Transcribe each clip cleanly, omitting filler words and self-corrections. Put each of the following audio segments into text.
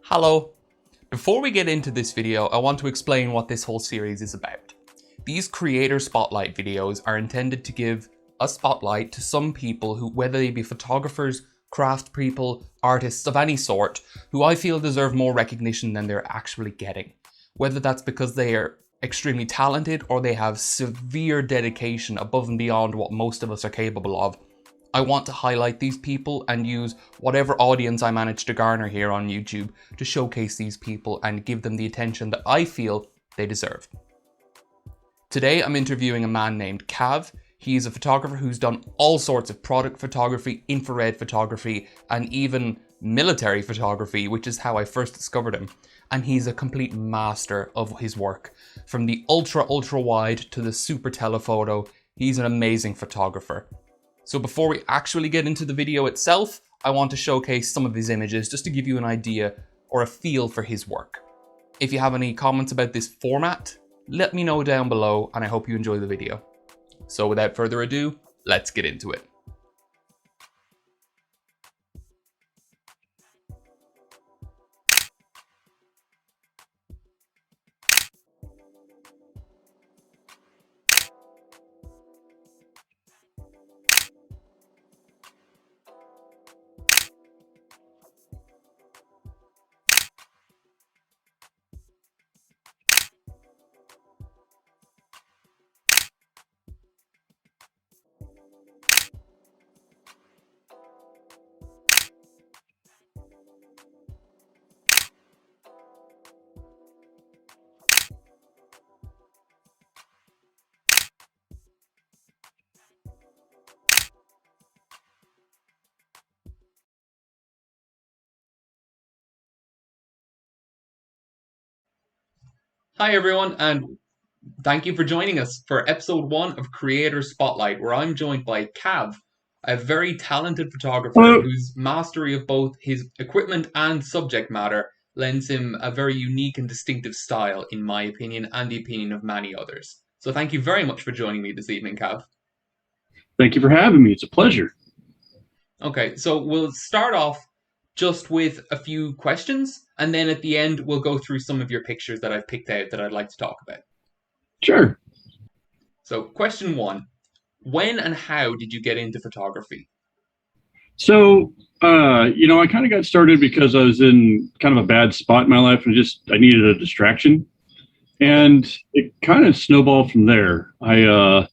Hello. Before we get into this video, I want to explain what this whole series is about. These creator spotlight videos are intended to give a spotlight to some people who, whether they be photographers, craft people, artists of any sort, who I feel deserve more recognition than they're actually getting. Whether that's because they are extremely talented or they have severe dedication above and beyond what most of us are capable of. I want to highlight these people and use whatever audience I manage to garner here on YouTube to showcase these people and give them the attention that I feel they deserve. Today I'm interviewing a man named Cav. He's a photographer who's done all sorts of product photography, infrared photography, and even military photography, which is how I first discovered him. And he's a complete master of his work. From the ultra wide to the super telephoto, he's an amazing photographer. So before we actually get into the video itself, I want to showcase some of his images just to give you an idea or a feel for his work. If you have any comments about this format, let me know down below and I hope you enjoy the video. So without further ado, let's get into it. Hi everyone, and thank you for joining us for episode 1 of Creator Spotlight, where I'm joined by Cav, a very talented photographer Hello. whose mastery of both his equipment and subject matter lends him a very unique and distinctive style, in my opinion, and the opinion of many others. So thank you very much for joining me this evening, Cav. Thank you for having me. It's a pleasure. Okay, so we'll start off just with a few questions, and then at the end we'll go through some of your pictures that I've picked out that I'd like to talk about. Sure. So question 1. When and how did you get into photography? So, I kind of got started because I was in kind of a bad spot in my life and I needed a distraction. And it kind of snowballed from there. I,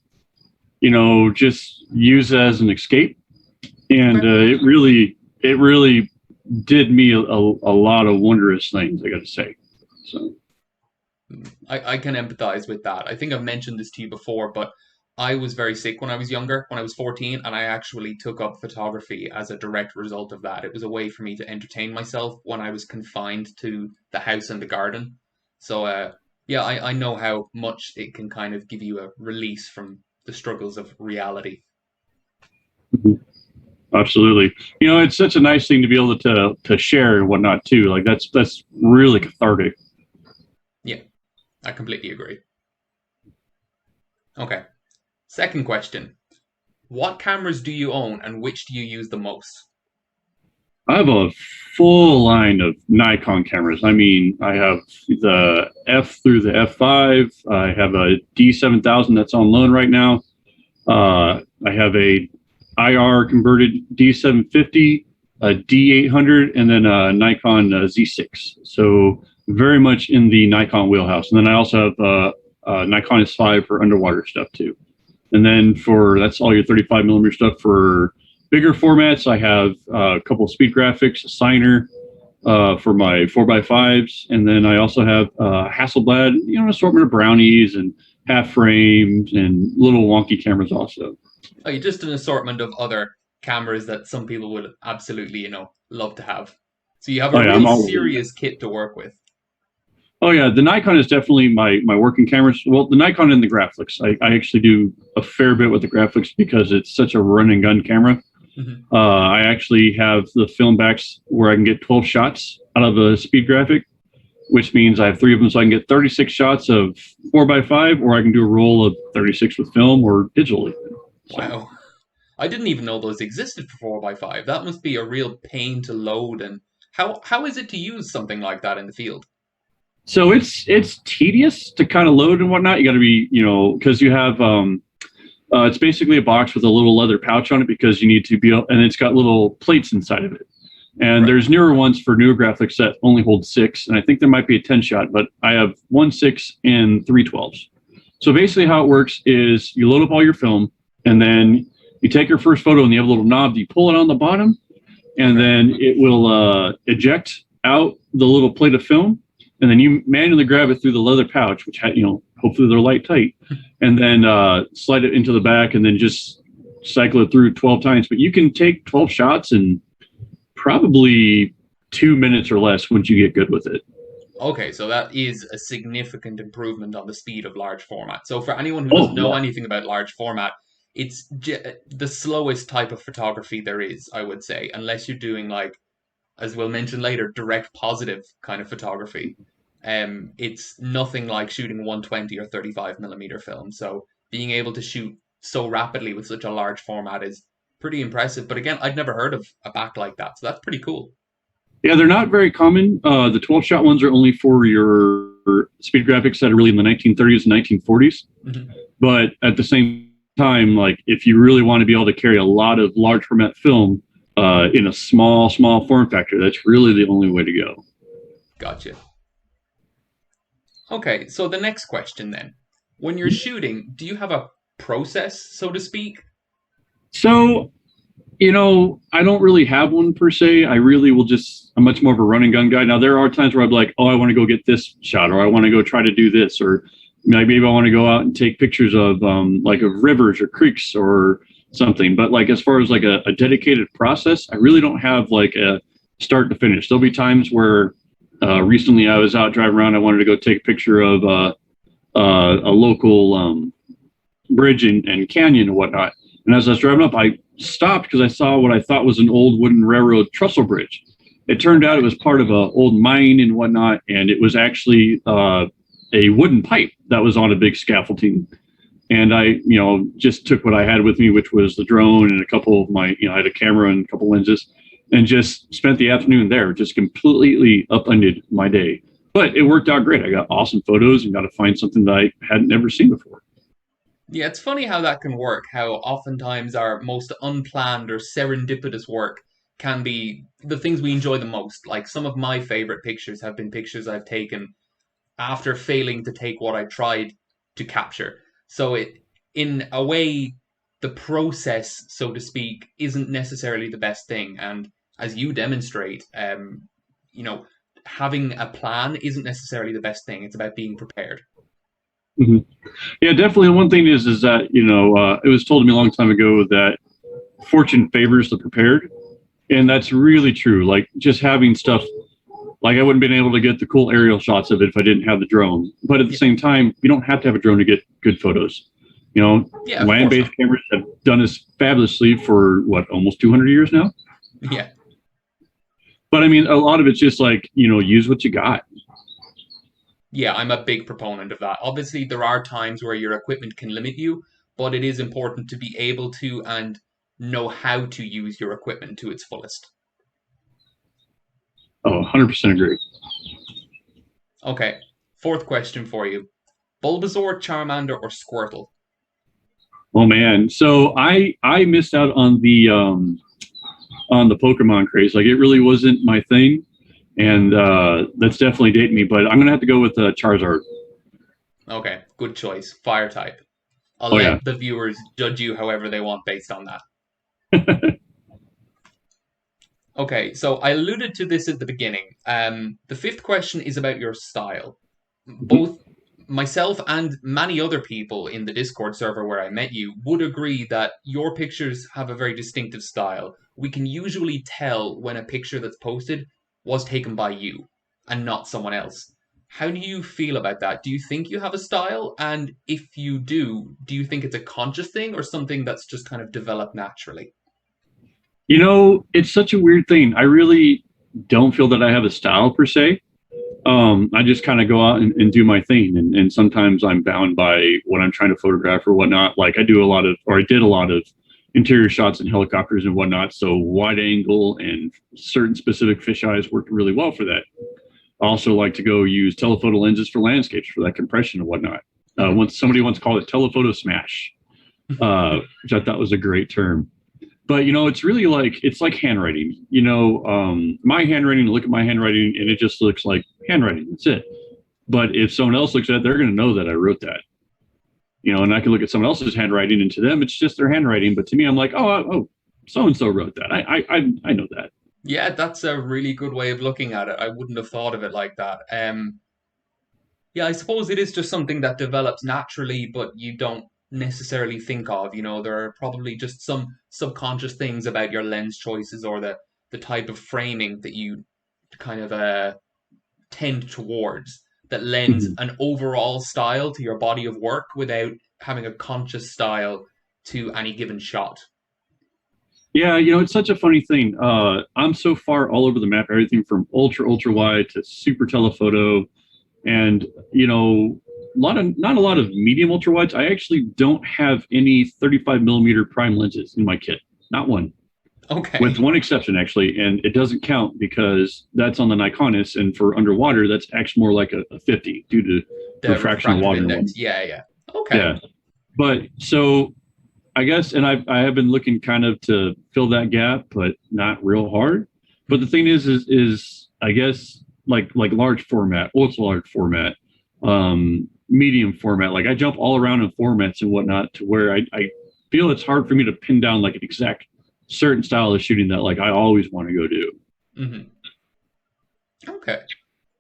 just used it as an escape. And it really did me a lot of wondrous things, I got to say. So. I can empathize with that. I think I've mentioned this to you before, but I was very sick when I was younger, when I was 14, and I actually took up photography as a direct result of that. It was a way for me to entertain myself when I was confined to the house and the garden. So, yeah, I know how much it can kind of give you a release from the struggles of reality. Mhm. Absolutely. It's such a nice thing to be able to share and whatnot too. Like that's really cathartic. Yeah, I completely agree. Okay, second question. What cameras do you own and which do you use the most? I have a full line of Nikon cameras. I mean, I have the F through the F5. I have a D7000 that's on loan right now. I have a IR converted D750, a D800, and then a Nikon Z6. So very much in the Nikon wheelhouse. And then I also have a Nikon S5 for underwater stuff too. And then that's all your 35 millimeter stuff. For bigger formats, I have a couple of speed graphics, a signer for my 4x5s, and then I also have Hasselblad, an assortment of brownies and half frames and little wonky cameras also. Oh, you're just an assortment of other cameras that some people would absolutely, love to have. So you have Oh a yeah, real I'm all over that. serious kit to work with. Oh yeah, the Nikon is definitely my working cameras. Well, the Nikon and the Graflex. I actually do a fair bit with the Graflex because it's such a run and gun camera. Mm-hmm. I actually have the film backs where I can get 12 shots out of a speed graphic, which means I have 3 of them, so I can get 36 shots of 4x5, or I can do a roll of 36 with film or digitally. So. Wow. I didn't even know those existed for 4x5. That must be a real pain to load and How is it to use something like that in the field? So it's tedious to kind of load and whatnot. You got to be, because you have it's basically a box with a little leather pouch on it because you need to be, and it's got little plates inside of it. And Right. there's newer ones for newer graphics that only hold 6, and I think there might be a 10 shot, but I have 1 6 and 3 12s. So basically, how it works is you load up all your film, and then you take your first photo, and you have a little knob. You pull it on the bottom, and Okay. then it will eject out the little plate of film, and then you manually grab it through the leather pouch, which had, hopefully they're light tight, and then slide it into the back, and then just cycle it through 12 times. But you can take 12 shots in probably 2 minutes or less once you get good with it. Okay, so that is a significant improvement on the speed of large format. So for anyone who Oh doesn't know yeah. anything about large format, it's the slowest type of photography there is, I would say, unless you're doing like, as we'll mention later, direct positive kind of photography. It's nothing like shooting 120 or 35 millimeter film. So being able to shoot so rapidly with such a large format is pretty impressive. But again, I'd never heard of a back like that, so that's pretty cool. Yeah, they're not very common. The 12 shot ones are only for your speed graphics that are really in the 1930s and 1940s. Mhm. But at the same time, like if you really want to be able to carry a lot of large format film in a small form factor, that's really the only way to go. Gotcha. Okay, so the next question then. When you're shooting, do you have a process, so to speak? So, I don't really have one per se. I really will just, I'm much more of a run and gun guy. Now, there are times where I'm like, oh, I want to go get this shot, or I want to go try to do this, or maybe I want to go out and take pictures of like of rivers or creeks or something. But like as far as like a dedicated process, I really don't have like a start to finish. There'll be times where recently I was out driving around. I wanted to go take a picture of a local bridge and canyon and whatnot. And as I was driving up, I stopped because I saw what I thought was an old wooden railroad trestle bridge. It turned out it was part of an old mine and whatnot, and it was actually a wooden pipe that was on a big scaffolding. And I, just took what I had with me, which was the drone and a couple of my, I had a camera and a couple lenses, and just spent the afternoon there, just completely upended my day. But it worked out great. I got awesome photos and got to find something that I hadn't ever seen before. Yeah, it's funny how that can work, how oftentimes our most unplanned or serendipitous work can be the things we enjoy the most. Like some of my favorite pictures have been pictures I've taken after failing to take what I tried to capture. So in a way, the process, so to speak, isn't necessarily the best thing. And as you demonstrate, you know, having a plan isn't necessarily the best thing. It's about being prepared. Mm-hmm. Yeah, definitely. One thing is that it was told to me a long time ago that fortune favors the prepared, and that's really true. Like just having stuff, like I wouldn't have been able to get the cool aerial shots of it if I didn't have the drone. But at the Yeah, same time, you don't have to have a drone to get good photos. yeah, of course Land-based not. cameras have done this fabulously for what, almost 200 years now. Yeah. But I mean, a lot of it's just like use what you got. Yeah, I'm a big proponent of that. Obviously, there are times where your equipment can limit you, but it is important to be able to and know how to use your equipment to its fullest. Oh, 100% agree. Okay, fourth question for you. Bulbasaur, Charmander, or Squirtle? Oh man, so I missed out on the Pokemon craze. Like it really wasn't my thing, and that's definitely dating me. But I'm gonna have to go with Charizard. Okay, good choice. Fire type. I'll Oh yeah. let the viewers judge you however they want based on that. Okay, so I alluded to this at the beginning. The fifth question is about your style. Mhm. Both myself and many other people in the Discord server where I met you would agree that your pictures have a very distinctive style. We can usually tell when a picture that's posted was taken by you and not someone else. How do you feel about that? Do you think you have a style? And if you do you think it's a conscious thing or something that's just kind of developed naturally? It's such a weird thing. I really don't feel that I have a style per se. I just kind of go out and do my thing, and sometimes I'm bound by what I'm trying to photograph or whatnot. Like I do a lot of, or I did a lot of interior shots and helicopters and whatnot. So wide angle and certain specific fisheyes worked really well for that. I also like to go use telephoto lenses for landscapes for that compression and whatnot. Once somebody once called it telephoto smash, which I thought was a great term. But it's really it's like handwriting. My handwriting, look at my handwriting, and it just looks like handwriting. That's it. But if someone else looks at it, they're going to know that I wrote that. And I can look at someone else's handwriting, and to them, it's just their handwriting. But to me, I'm like, oh, so and so wrote that. I know that. Yeah, that's a really good way of looking at it. I wouldn't have thought of it like that. Yeah, I suppose it is just something that develops naturally, but you don't necessarily think of. There are probably just some subconscious things about your lens choices or the type of framing that you kind of tend towards that lends Mhm. an overall style to your body of work without having a conscious style to any given shot. Yeah, it's such a funny thing. I'm so far all over the map, everything from ultra wide to super telephoto, and not a lot of medium ultra wides. I actually don't have any 35 millimeter prime lenses in my kit, not one, with Okay. one exception actually, and it doesn't count because that's on the Nikonis, and for underwater, that's actually more like a 50 due to The refraction of refractive water and index. whatnot. Yeah, yeah. Okay. Yeah, but so I guess, and I have been looking kind of to fill that gap, but not real hard. But the thing is I guess like large format, ultra large format, medium format. Like I jump all around in formats and whatnot to where I feel it's hard for me to pin down like an exact certain style of shooting that like I always want to go do. Hmm. Okay.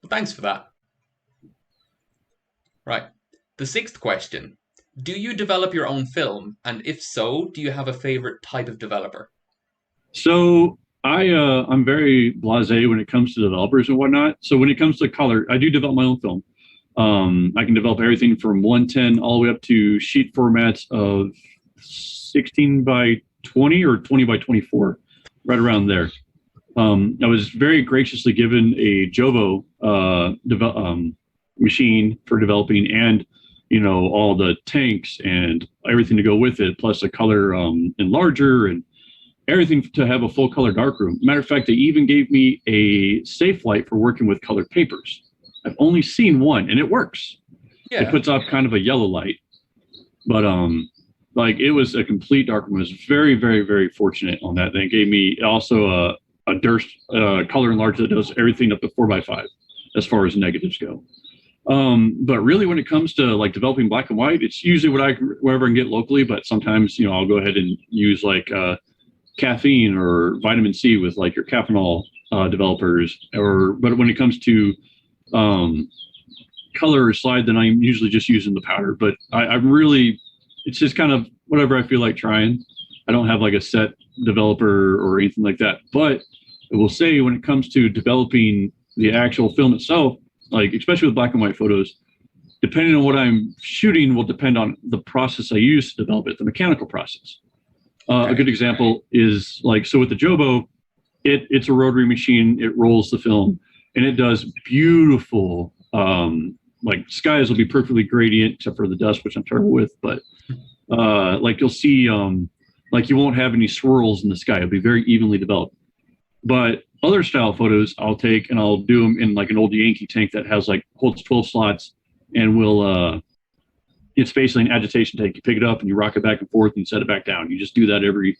Well, thanks for that. Right. The sixth question. Do you develop your own film? And if so, do you have a favorite type of developer? So I'm very blasé when it comes to developers and whatnot. So when it comes to color, I do develop my own film. I can develop everything from 110 all the way up to sheet formats of 16 by 20 or 20 by 24, right around there. I was very graciously given a Jovo machine for developing, and all the tanks and everything to go with it, plus a color enlarger and everything to have a full color darkroom. Matter of fact, they even gave me a safe light for working with colored papers. I've only seen one, and it works. It Yeah. puts off kind of a yellow light, but like it was a complete darkroom. I was very, very, very fortunate on that. They gave me also a Durst color enlarger that does everything up to 4x5 as far as negatives go. But really, when it comes to like developing black and white, it's usually whatever I can get locally. But sometimes, I'll go ahead and use like caffeine or vitamin C with like your caffeinol developers. But when it comes to color or slide, then I'm usually just using the powder. But I'm really, it's just kind of whatever I feel like trying. I don't have like a set developer or anything like that. But I will say when it comes to developing the actual film itself, like especially with black and white photos, depending on what I'm shooting will depend on the process I use to develop it, the mechanical process. A good Okay. example is like, so with the Jobo, it's a rotary machine. It rolls the film and it does beautiful, like skies will be perfectly gradient except for the dust, which I'm terrible with. But like you'll see, like you won't have any swirls in the sky. It'll be very evenly developed. But other style photos I'll take and I'll do them in like an old Yankee tank that has like holds 12 slots and will it's basically an agitation tank. You pick it up and you rock it back and forth and set it back down. You just do that every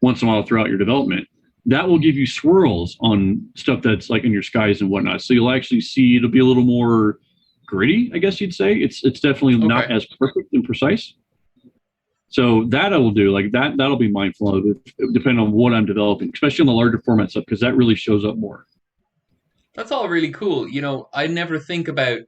once in a while throughout your development. That will give you swirls on stuff that's like in your skies and whatnot. So you'll actually see it'll be a little more gritty, I guess you'd say. It's definitely not Okay. as perfect and precise. So that I will do like that. That'll be mindful of it, depending on what I'm developing, especially on the larger format stuff, because that really shows up more. That's all really cool. I never think about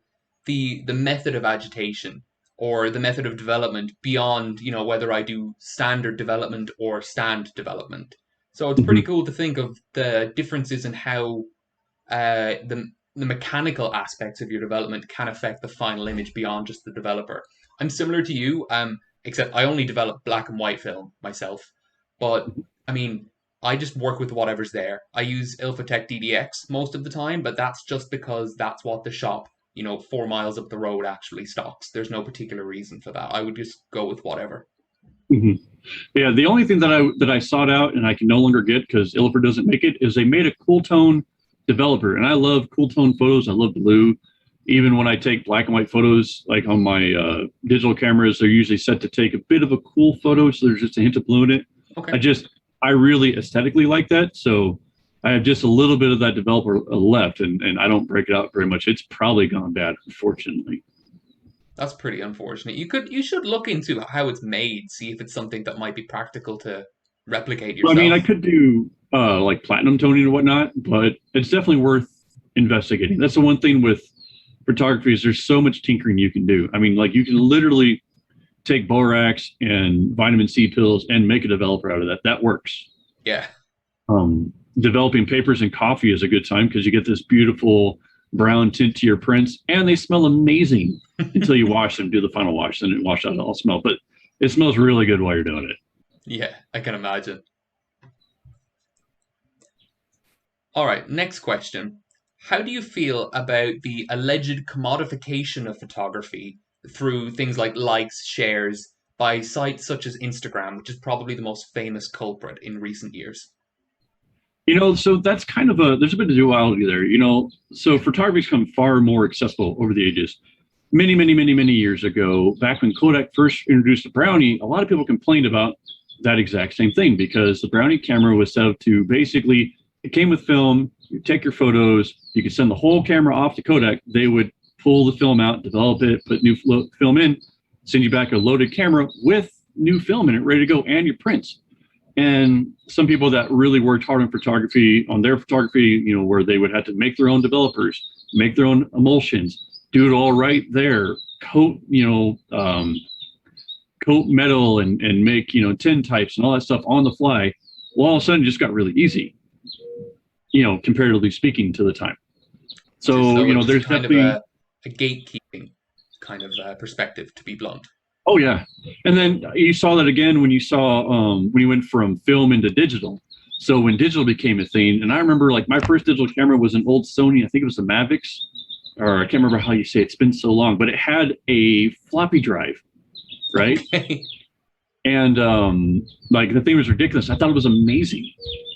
the method of agitation or the method of development beyond, whether I do standard development or stand development. So it's pretty Mhm. cool to think of the differences in how the mechanical aspects of your development can affect the final image beyond just the developer. I'm similar to you, except I only develop black and white film myself. But I mean, I just work with whatever's there. I use Ilfotec DDX most of the time, but that's just because that's what the shop, 4 miles up the road actually stocks. There's no particular reason for that. I would just go with whatever. Mhm. Yeah, the only thing that I sought out and I can no longer get because Illiper doesn't make it is they made a cool tone developer, and I love cool tone photos. I love blue. Even when I take black and white photos, like on my digital cameras, they're usually set to take a bit of a cool photo, so there's just a hint of blue in it. Okay. I really aesthetically like that, so I have just a little bit of that developer left, and I don't break it out very much. It's probably gone bad, unfortunately. That's pretty unfortunate. You should look into how it's made, see if it's something that might be practical to replicate I mean, I yourself. could do like platinum toning and whatnot, but it's definitely worth investigating. That's the one thing with photography is there's so much tinkering you can do. I mean, like you can literally take borax and vitamin C pills and make a developer out of that. That works. Yeah. Developing papers and coffee is a good time because you get this beautiful brown tint to your prints, and they smell amazing until you wash them, do the final wash, then it washes out all smell. But it smells really good while you're doing it. Yeah, I can imagine. All right, next question. How do you feel about the alleged commodification of photography through things like likes, shares by sites such as Instagram, which is probably the most famous culprit in recent years? So that's kind of there's a bit of duality there. So photography's become far more accessible over the ages. Many, many, many, many years ago, back when Kodak first introduced the Brownie, a lot of people complained about that exact same thing because the Brownie camera was set up to basically, it came with film, you take your photos, you could send the whole camera off to Kodak, they would pull the film out, develop it, put new film in, send you back a loaded camera with new film in it, ready to go, and your prints. And some people that really worked hard on their photography, where they would have to make their own developers, make their own emulsions, do it all right there, coat metal and make, tin types and all that stuff on the fly. Well, all of a sudden it just got really easy, comparatively speaking to the time. So, there's kind definitely of a gatekeeping kind of perspective, to be blunt. Oh yeah, and then you saw that again when you went from film into digital. So when digital became a thing, and I remember like my first digital camera was an old Sony, I think it was the Mavics, or I can't remember how you say it. It's been so long, but it had a floppy drive, right? Okay. And like the thing was ridiculous. I thought it was amazing,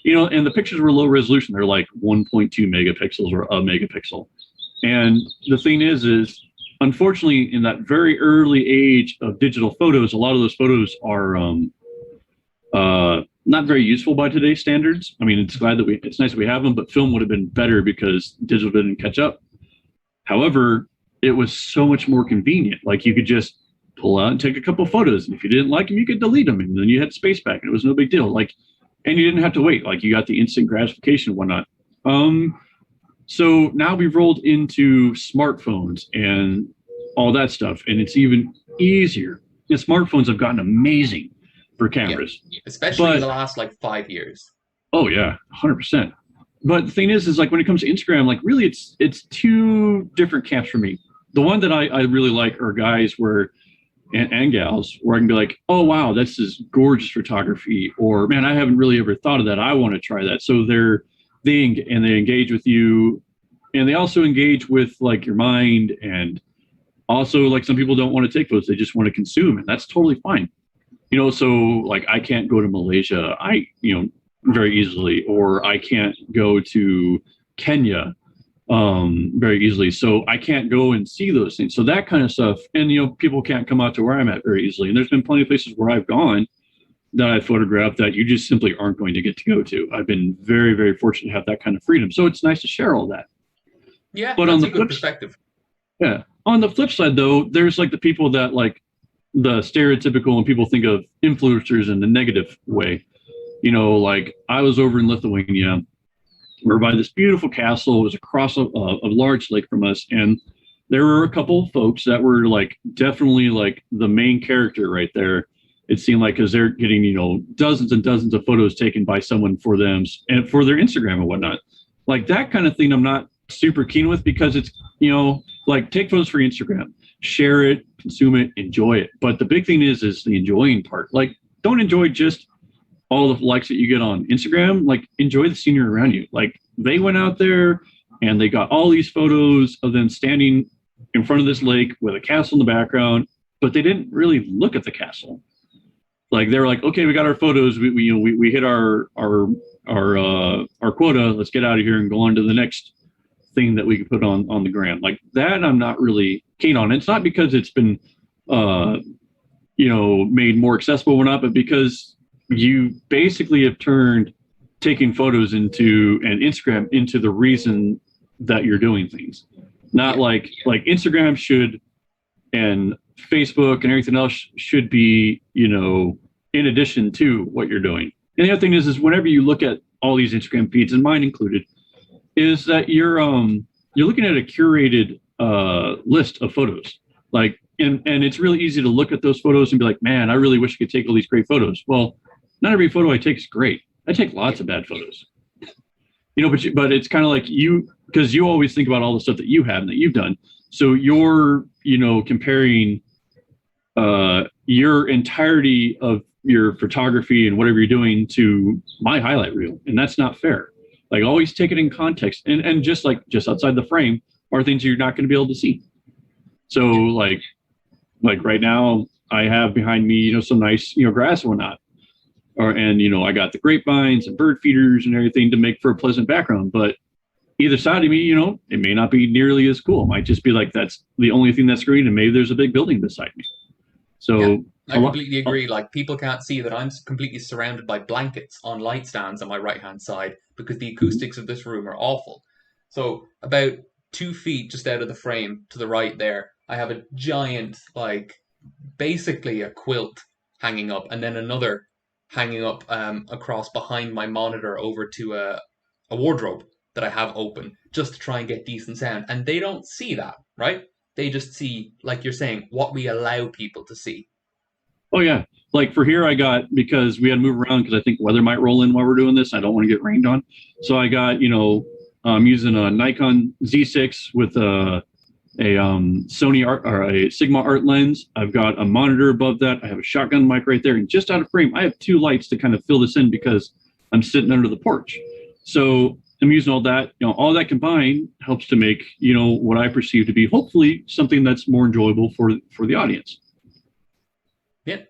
and the pictures were low resolution. They're like 1.2 megapixels or a megapixel. And the thing is unfortunately, in that very early age of digital photos, a lot of those photos are not very useful by today's standards. I mean, it's nice that we have them, but film would have been better because digital didn't catch up. However, it was so much more convenient. Like you could just pull out and take a couple photos, and if you didn't like them, you could delete them, and then you had space back, and it was no big deal. Like, and you didn't have to wait. Like you got the instant gratification and whatnot. So now we've rolled into smartphones and all that stuff, and it's even easier. The smartphones have gotten amazing for cameras. Yeah, especially in the last like 5 years. Oh yeah, 100%. But the thing is like when it comes to Instagram, like really it's two different camps for me. The one that I really like are guys and gals where I can be like, oh wow, this is gorgeous photography, or man, I haven't really ever thought of that. I want to try that. So they engage with you, and they also engage with like your mind, and also like some people don't want to take photos, they just want to consume, and that's totally fine. So like I can't go to Malaysia, very easily, or I can't go to Kenya very easily, so I can't go and see those things. So that kind of stuff, and people can't come out to where I'm at very easily, and there's been plenty of places where I've gone that I photographed that you just simply aren't going to get to go to. I've been very, very fortunate to have that kind of freedom. So it's nice to share all that. Yeah, but that's on the a good perspective. Yeah. On the flip side, though, there's like the people that like the stereotypical, and people think of influencers in the negative way. Like I was over in Lithuania. We're by this beautiful castle. It was across a large lake from us. And there were a couple of folks that were like definitely like the main character right there. It seemed like because they're getting, dozens and dozens of photos taken by someone for them and for their Instagram and whatnot. Like that kind of thing I'm not super keen with because it's, like take photos for Instagram, share it, consume it, enjoy it. But the big thing is the enjoying part. Like don't enjoy just all the likes that you get on Instagram. Like enjoy the scenery around you. Like they went out there and they got all these photos of them standing in front of this lake with a castle in the background, but they didn't really look at the castle. Like they're like, okay, we got our photos, we hit our quota. Let's get out of here and go on to the next thing that we can put on the gram. Like that, I'm not really keen on. It's not because it's been made more accessible or not, but because you basically have turned taking photos into and Instagram into the reason that you're doing things. Not like Instagram should and Facebook and everything else should be, in addition to what you're doing. And the other thing is whenever you look at all these Instagram feeds, and mine included, is that you're looking at a curated list of photos. Like, and it's really easy to look at those photos and be like, man, I really wish I could take all these great photos. Well, not every photo I take is great. I take lots of bad photos. But it's kind of like because you always think about all the stuff that you have and that you've done. So you're, comparing your entirety of your photography and whatever you're doing to my highlight reel. And that's not fair. Like always take it in context and just outside the frame are things you're not going to be able to see. So like right now I have behind me, some nice, grass and whatnot. I got the grapevines and bird feeders and everything to make for a pleasant background. But either side of me, it may not be nearly as cool. It might just be like that's the only thing that's green, and maybe there's a big building beside me. So I completely agree. Like people can't see that I'm completely surrounded by blankets on light stands on my right-hand side because the acoustics of this room are awful. So about 2 feet just out of the frame to the right there, I have a giant, basically a quilt hanging up, and then another hanging up across behind my monitor over to a wardrobe that I have open just to try and get decent sound. And they don't see that, right? They just see, like you're saying, what we allow people to see. Oh yeah. Like for here I got, because we had to move around because I think weather might roll in while we're doing this. I don't want to get rained on. So I got, I'm using a Nikon Z6 with a Sony art or a Sigma art lens. I've got a monitor above that. I have a shotgun mic right there. And just out of frame, I have 2 lights to kind of fill this in because I'm sitting under the porch. So I'm using all that, all that combined helps to make, what I perceive to be hopefully something that's more enjoyable for the audience. Yeah,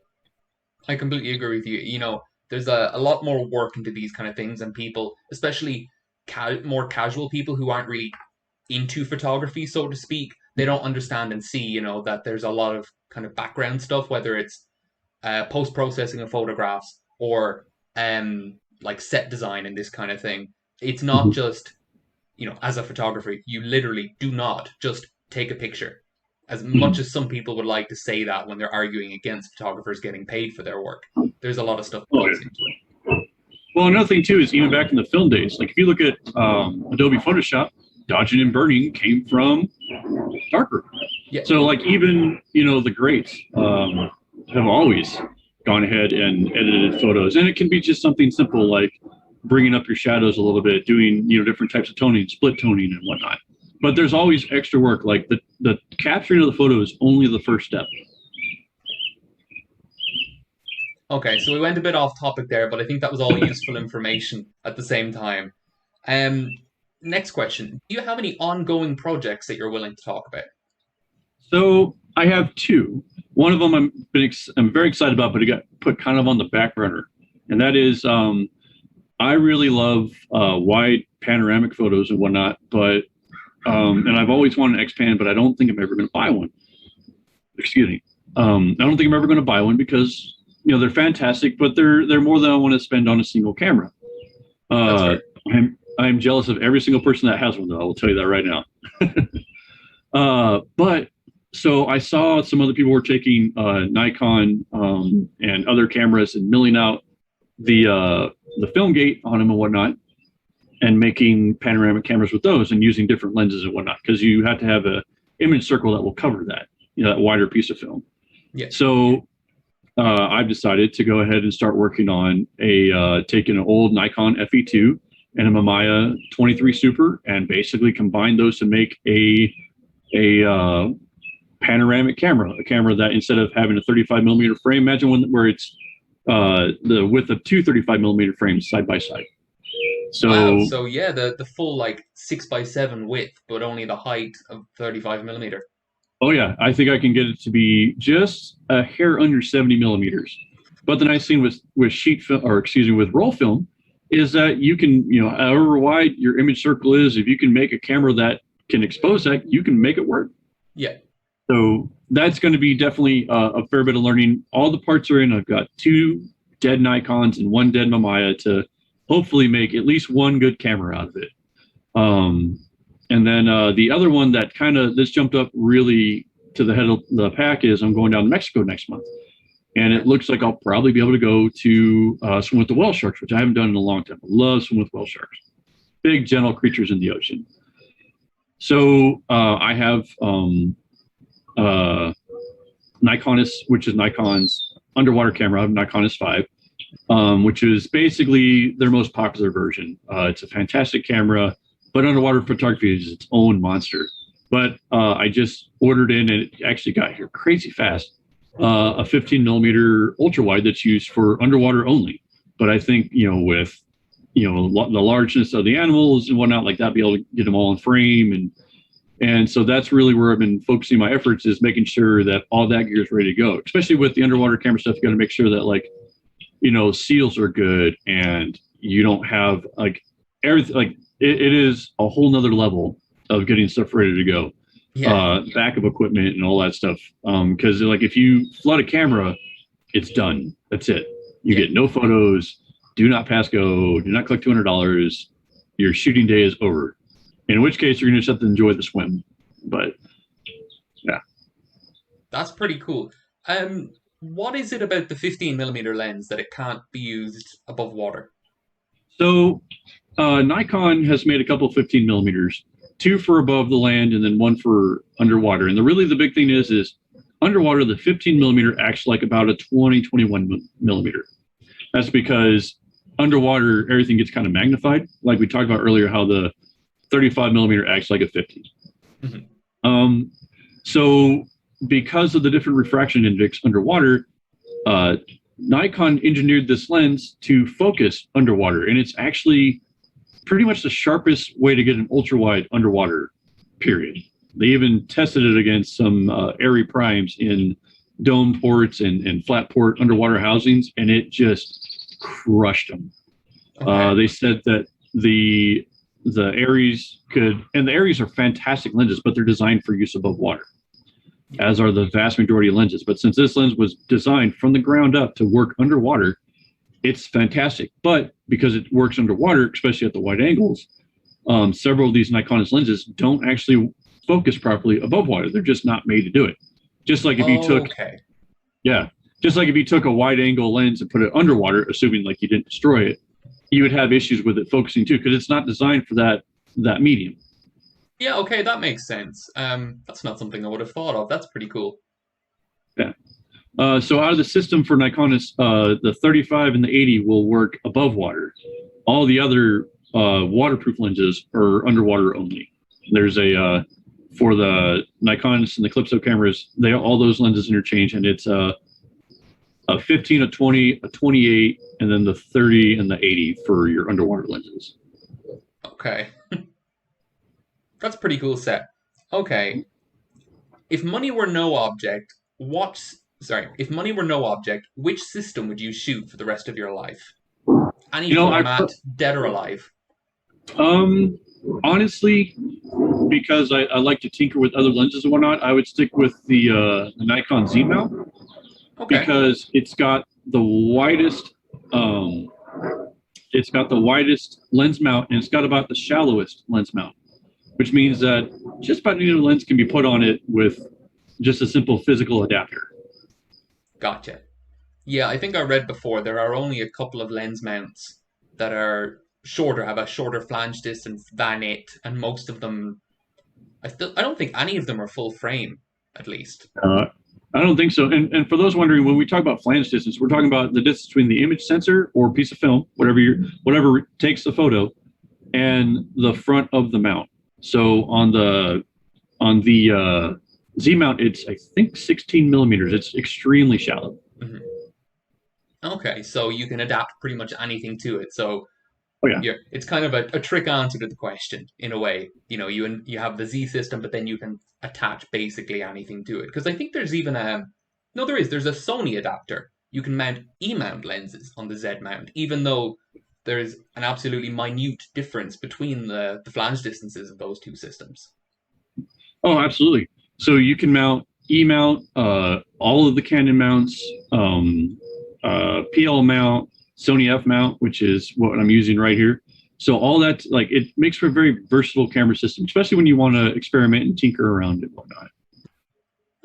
I completely agree with you. There's a lot more work into these kind of things, and people, especially more casual people who aren't really into photography, so to speak, they don't understand and see, that there's a lot of kind of background stuff, whether it's post-processing of photographs or set design and this kind of thing. It's not just, as a photographer, you literally do not just take a picture. As much as some people would like to say that when they're arguing against photographers getting paid for their work, there's a lot of stuff that goes into it. Well, another thing too is even back in the film days, like if you look at Adobe Photoshop, dodging and burning came from darker. Yeah. So like even the greats have always gone ahead and edited photos, and it can be just something simple like bringing up your shadows a little bit, doing different types of toning, split toning and whatnot. But there's always extra work. Like the capturing of the photo is only the first step. Okay, so we went a bit off topic there, but I think that was all useful information at the same time. Next question. Do you have any ongoing projects that you're willing to talk about? So I have 2. One of them I'm very excited about, but it got put kind of on the back burner. And that is I really love wide panoramic photos and whatnot, but and I've always wanted an X-Pan, but I don't think I'm ever going to buy one. Excuse me. I don't think I'm ever going to buy one because they're fantastic, but they're more than I want to spend on a single camera. I'm jealous of every single person that has one, though. I will tell you that right now. But so I saw some other people were taking Nikon and other cameras and milling out the film gate on them and whatnot, and making panoramic cameras with those and using different lenses and whatnot, because you have to have a image circle that will cover that, that wider piece of film. Yeah. So I've decided to go ahead and start working on taking an old Nikon FE2 and a Mamiya 23 Super and basically combine those to make a panoramic camera, a camera that instead of having a 35 millimeter frame, imagine one where it's the width of 2 35 millimeter frames side by side. So, wow. So yeah, the full 6x7 width, but only the height of 35 millimeter. Oh yeah, I think I can get it to be just a hair under 70 millimeters. But the nice thing with sheet film, or excuse me, with roll film, is that you can, however wide your image circle is, if you can make a camera that can expose that, you can make it work. Yeah. So that's going to be definitely a fair bit of learning. All the parts are in. I've got 2 dead Nikons and 1 dead Mamiya to hopefully make at least one good camera out of it. And then the other one that this jumped up really to the head of the pack is I'm going down to Mexico next month. And it looks like I'll probably be able to go to swim with the whale sharks, which I haven't done in a long time. I love swimming with whale sharks. Big, gentle creatures in the ocean. So I have Nikonus, which is Nikon's underwater camera, Nikonus 5, which is basically their most popular version. It's a fantastic camera, but underwater photography is its own monster. But I just ordered in, and it actually got here crazy fast, a 15 millimeter ultra wide that's used for underwater only. But I think, with the largeness of the animals and whatnot, like that, be able to get them all in frame, and so that's really where I've been focusing my efforts, is making sure that all that gear is ready to go. Especially with the underwater camera stuff, you got to make sure that seals are good, and you don't have everything. It is a whole nother level of getting stuff ready to go. Yeah. Backup equipment and all that stuff. Because if you flood a camera, it's done. That's it. You get no photos. Do not pass go. Do not collect $200. Your shooting day is over. In which case, you're going to just have to enjoy the swim. But yeah, that's pretty cool. What is it about the 15 millimeter lens that it can't be used above water? So Nikon has made a couple of 15 millimeters, 2 for above the land and then 1 for underwater. And the big thing is underwater, the 15 millimeter acts like about a 21 millimeter. That's because underwater, everything gets kind of magnified. Like we talked about earlier, how the 35 millimeter acts like a 50. Mm-hmm. So because of the different refraction index underwater, Nikon engineered this lens to focus underwater, and it's actually pretty much the sharpest way to get an ultra wide underwater, period. They even tested it against some airy primes in dome ports and flat port underwater housings, and it just crushed them. Okay. They said that the Aries and the Aries are fantastic lenses, but they're designed for use above water, as are the vast majority of lenses. But since this lens was designed from the ground up to work underwater, it's fantastic. But because it works underwater, especially at the wide angles, several of these Nikon's lenses don't actually focus properly above water. They're just not made to do it. Just like if you took a wide angle lens and put it underwater, assuming you didn't destroy it, you would have issues with it focusing too, because it's not designed for that medium. Yeah, okay, that makes sense. That's not something I would have thought of. That's pretty cool. Yeah. So out of the system for Nikonus, the 35 and the 80 will work above water. All the other waterproof lenses are underwater only. There's for the Nikonus and the Calypso cameras, all those lenses interchange, and it's a 15, a 20, a 28, and then the 30 and the 80 for your underwater lenses. Okay. That's a pretty cool set. Okay. If money were no object, which system would you shoot for the rest of your life? Any format, dead or alive? Honestly, because I like to tinker with other lenses and whatnot, I would stick with the Nikon Z mount. Okay. Because it's got the widest lens mount, and it's got about the shallowest lens mount, which means that just about any lens can be put on it with just a simple physical adapter. Gotcha. Yeah, I think I read before there are only a couple of lens mounts that are shorter, have a shorter flange distance than it, and most of them, I don't think any of them are full frame, at least. I don't think so. And for those wondering, when we talk about flange distance, we're talking about the distance between the image sensor or piece of film, whatever takes the photo, and the front of the mount. So on the Z mount, it's I think 16 millimeters. It's extremely shallow. Mm-hmm. Okay, so you can adapt pretty much anything to it. So it's kind of a trick answer to the question in a way. You have the Z system, but then you can attach basically anything to it. Because I think there's even there's a Sony adapter you can mount E-mount lenses on the Z mount, even though there's an absolutely minute difference between the flange distances of those two systems. Oh, absolutely. So you can mount E-mount, all of the Canon mounts, PL mount, Sony F mount, which is what I'm using right here. So all that, like, it makes for a very versatile camera system, especially when you want to experiment and tinker around and whatnot.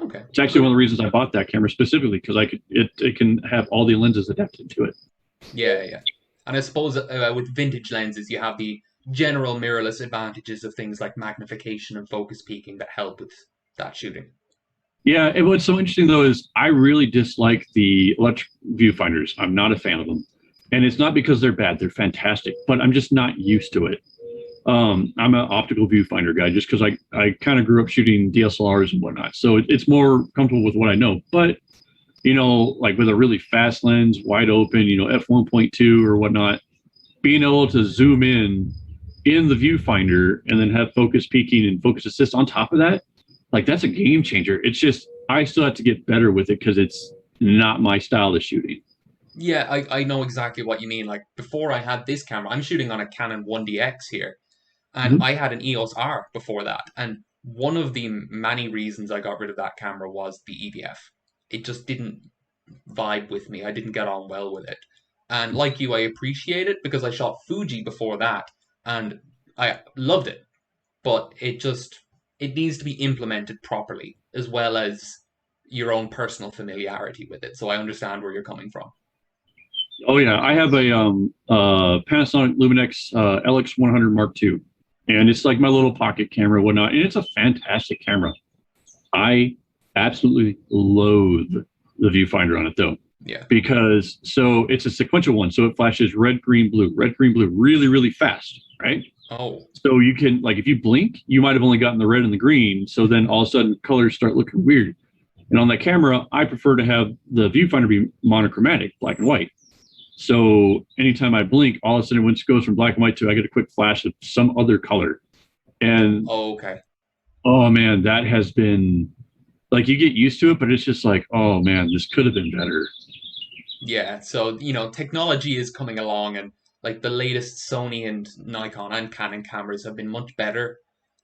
Okay. It's actually one of the reasons I bought that camera specifically, because it can have all the lenses adapted to it. Yeah. And I suppose with vintage lenses, you have the general mirrorless advantages of things like magnification and focus peaking that help with that shooting. Yeah, and what's so interesting though is I really dislike the electric viewfinders. I'm not a fan of them, and it's not because they're bad; they're fantastic. But I'm just not used to it. I'm an optical viewfinder guy just because I kind of grew up shooting DSLRs and whatnot, so it's more comfortable with what I know. But like with a really fast lens, wide open, f1.2 or whatnot, being able to zoom in the viewfinder and then have focus peaking and focus assist on top of that, like that's a game changer. It's just I still have to get better with it because it's not my style of shooting. Yeah, I know exactly what you mean. Like before I had this camera, I'm shooting on a Canon 1DX here, and Mm-hmm. I had an EOS R before that. And one of the many reasons I got rid of that camera was the EVF. It just didn't vibe with me. I didn't get on well with it. And like you, I appreciate it because I shot Fuji before that and I loved it. But it needs to be implemented properly as well as your own personal familiarity with it. So I understand where you're coming from. Oh yeah, I have a Panasonic Luminex LX100 Mark II, and it's like my little pocket camera, and whatnot, and it's a fantastic camera. I absolutely loathe the viewfinder on it though, Yeah. because so it's a sequential one, so it flashes red, green, blue, really, really fast, right? Oh, So you can, like, if you blink, you might have only gotten the red and the green, so then all of a sudden colors start looking weird. And on that camera, I prefer to have the viewfinder be monochromatic, black and white. So anytime I blink, all of a sudden when it goes from black and white to I get a quick flash of some other color. And okay. oh man, that has been like you get used to it, but it's just like, oh man, this could have been better. Yeah, so technology is coming along, and like the latest Sony and Nikon and Canon cameras have been much better.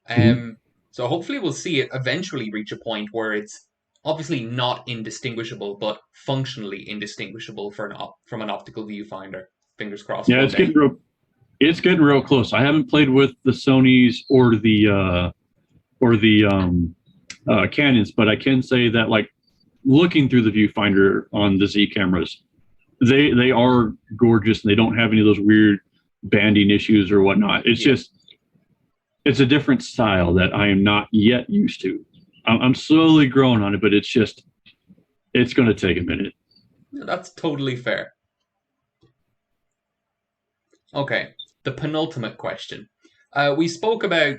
Mhm. So hopefully we'll see it eventually reach a point where it's obviously not indistinguishable, but functionally indistinguishable from an optical viewfinder. Fingers crossed Yeah, one day. it's getting real close. I haven't played with the Sonys or the Canons, but I can say that like looking through the viewfinder on the Z cameras, they are gorgeous and they don't have any of those weird banding issues or whatnot. It's Yeah, just it's a different style that I am not yet used to. I'm slowly growing on it, but it's going to take a minute. that's totally fair. Okay, the penultimate question. We spoke about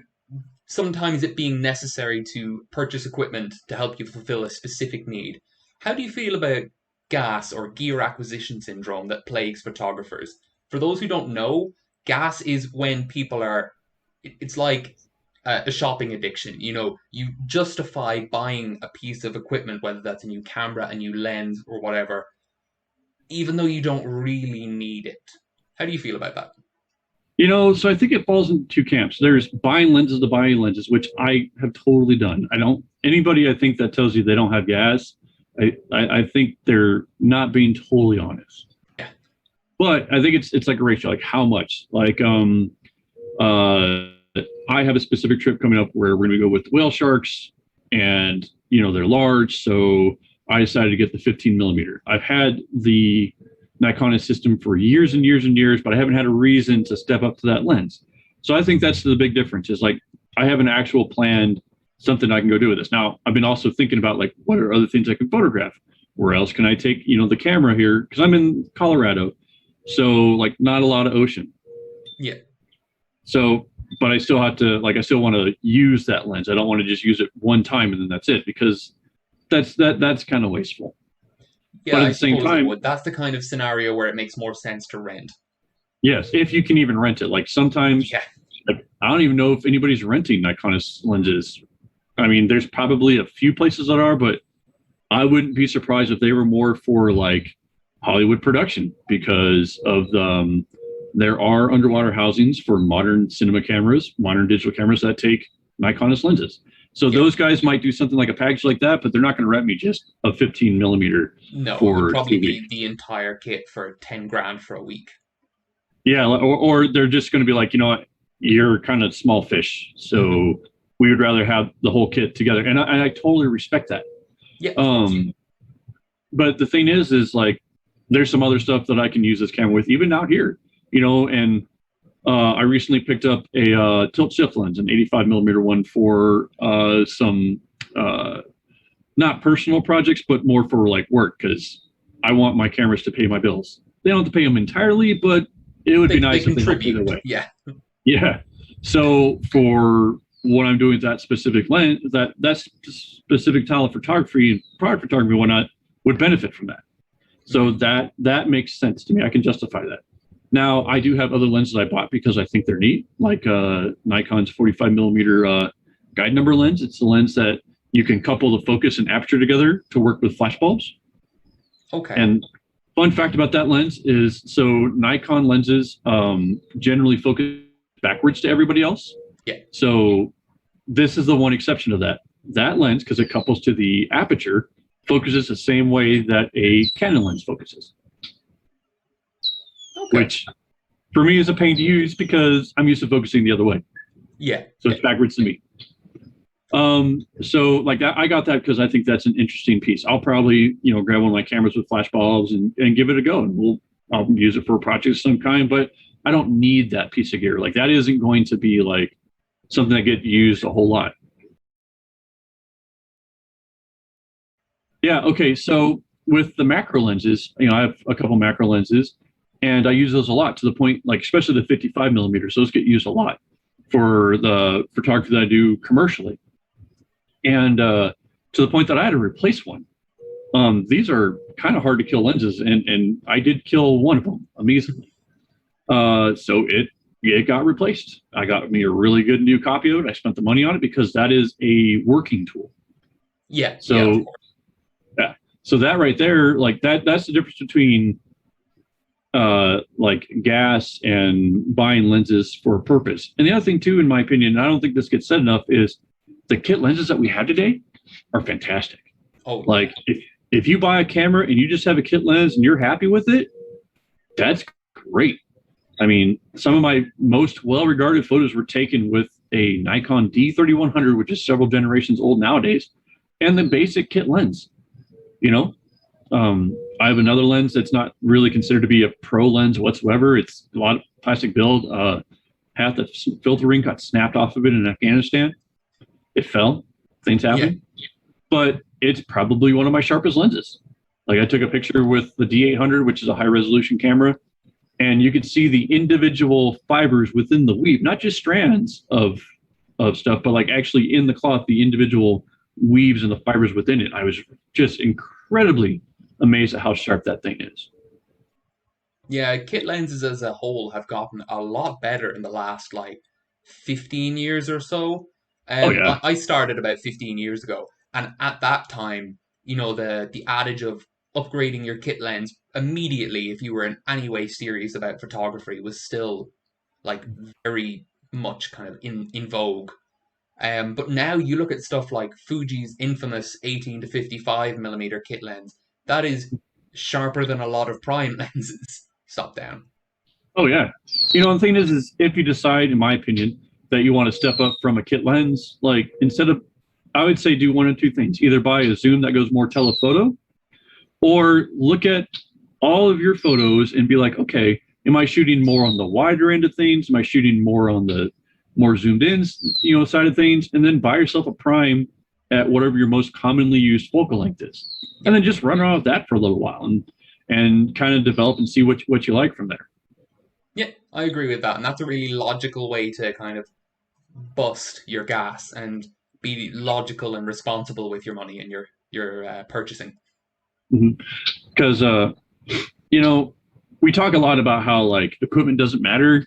sometimes it being necessary to purchase equipment to help you fulfill a specific need. How do you feel about gas or gear acquisition syndrome that plagues photographers? For those who don't know, gas is when people are, it's like a shopping addiction. You justify buying a piece of equipment, whether that's a new camera, a new lens, or whatever, even though you don't really need it. How do you feel about that? So I think it falls into two camps. There's buying lenses to buying lenses, which I have totally done. I don't anybody I think that tells you they don't have gas, I think they're not being totally honest. Yeah. But I think it's like a ratio, like how much. Like uh I have a specific trip coming up where we're gonna go with whale sharks and they're large, so I decided to get the 15 millimeter. I've had the Nikon system for years and years and years, but I haven't had a reason to step up to that lens. So I think that's the big difference is like I have an actual planned something I can go do with this. Now, I've been also thinking about like what are other things I can photograph? Where else can I take, the camera here? Because I'm in Colorado. So like not a lot of ocean. Yeah. So, but I still have to I still want to use that lens. I don't want to just use it one time and then that's it because that's kind of wasteful. Yeah, But at I the same suppose it time, would. That's the kind of scenario where it makes more sense to rent. yes, if you can even rent it. Like sometimes, Yeah. like, I don't even know if anybody's renting Nikon lenses. I mean, there's probably a few places that are, but I wouldn't be surprised if they were more for like Hollywood production because of there are underwater housings for modern cinema cameras, modern digital cameras that take Nikonist lenses. So those guys might do something like a package like that, but they're not going to rent me just a 15 millimeter No, it would for probably 2 be weeks. the entire kit for 10 grand for a week. Yeah, or they're just going to be like, you know what, you're kind of small fish, so we would rather have the whole kit together, and I totally respect that. Yeah, of course. But the thing is like, there's some other stuff that I can use this camera with, even out here, you know, and I recently picked up a tilt shift lens, an 85 millimeter one for some not personal projects, but more for like work, because I want my cameras to pay my bills. They don't have to pay them entirely, but it would be nice if they helped either way. Yeah. Yeah. So for what I'm doing with that specific lens, that specific style of photography and product photography and whatnot would benefit from that. So that makes sense to me. I can justify that. Now, I do have other lenses I bought because I think they're neat, like Nikon's 45 millimeter guide number lens. It's a lens that you can couple the focus and aperture together to work with flash bulbs. Okay. And fun fact about that lens is, so Nikon lenses generally focus backwards to everybody else. Yeah. So this is the one exception to that. That lens, because it couples to the aperture, focuses the same way that a Canon lens focuses. Okay. Which for me is a pain to use because I'm used to focusing the other way. Yeah. So it's backwards to me. So like I got that because I think that's an interesting piece. I'll probably, you know, grab one of my cameras with flash bulbs and give it a go, and I'll use it for a project of some kind, but I don't need that piece of gear. Like that isn't going to be like something that gets used a whole lot. Yeah. Okay. So with the macro lenses, you know, I have a couple macro lenses, and I use those a lot, to the point, like especially the 55 millimeters, those get used a lot for the photography that I do commercially. And to the point that I had to replace one. These are kind of hard to kill lenses, and I did kill one of them amazingly. So it got replaced. I got me a really good new copy of it. I spent the money on it because that is a working tool. Yeah. So yeah. So that right there, like that's the difference between like gas and buying lenses for a purpose. And the other thing too, in my opinion, and I don't think this gets said enough, is the kit lenses that we have today are fantastic. Oh, like if you buy a camera and you just have a kit lens and you're happy with it, that's great. I mean, some of my most well-regarded photos were taken with a Nikon D3100, which is several generations old nowadays, and the basic kit lens. You know, I have another lens that's not really considered to be a pro lens whatsoever. It's a lot of plastic build. Half the filter ring got snapped off of it in Afghanistan. It fell. Things happen. Yeah. But it's probably one of my sharpest lenses. Like I took a picture with the D800, which is a high resolution camera, and you could see the individual fibers within the weave, not just strands of stuff, but like actually in the cloth, the individual weaves and the fibers within it. I was just incredibly amazed at how sharp that thing is. Yeah, kit lenses as a whole have gotten a lot better in the last like 15 years or so. I started about 15 years ago, and at that time, you know, the adage of upgrading your kit lens immediately if you were in any way serious about photography was still like very much kind of in vogue. But now you look at stuff like Fuji's infamous 18 to 55 millimeter kit lens. That is sharper than a lot of prime lenses. Stop down. Oh yeah. You know, the thing is if you decide, in my opinion, that you want to step up from a kit lens, like instead of, I would say do one of two things. Either buy a zoom that goes more telephoto, or look at all of your photos and be like, okay, am I shooting more on the wider end of things? Am I shooting more on the more zoomed in, you know, side of things? And then buy yourself a prime at whatever your most commonly used focal length is. And then just run around with that for a little while and kind of develop and see what you like from there. Yeah, I agree with that. And that's a really logical way to kind of bust your gas and be logical and responsible with your money and your purchasing. Because, you know, we talk a lot about how like equipment doesn't matter.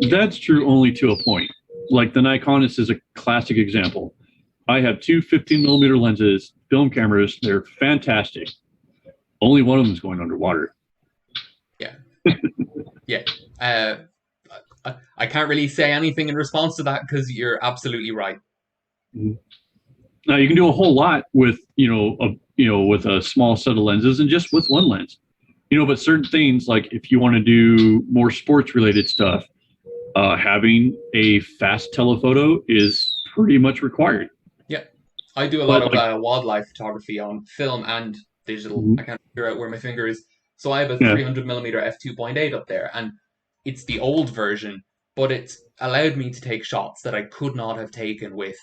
That's true only to a point. Like the Nikonist is a classic example. I have two 15 millimeter lenses, film cameras. They're fantastic. Only one of them is going underwater. Yeah. Uh, I can't really say anything in response to that because you're absolutely right. Now you can do a whole lot with with a small set of lenses and just with one lens. But certain things like if you want to do more sports related stuff, having a fast telephoto is pretty much required. Yeah. I do a lot But of like, wildlife photography on film and digital. mhm, I can't figure out where my finger is. So I have a yeah, 300 millimeter f2.8 up there, and it's the old version, but it's allowed me to take shots that I could not have taken with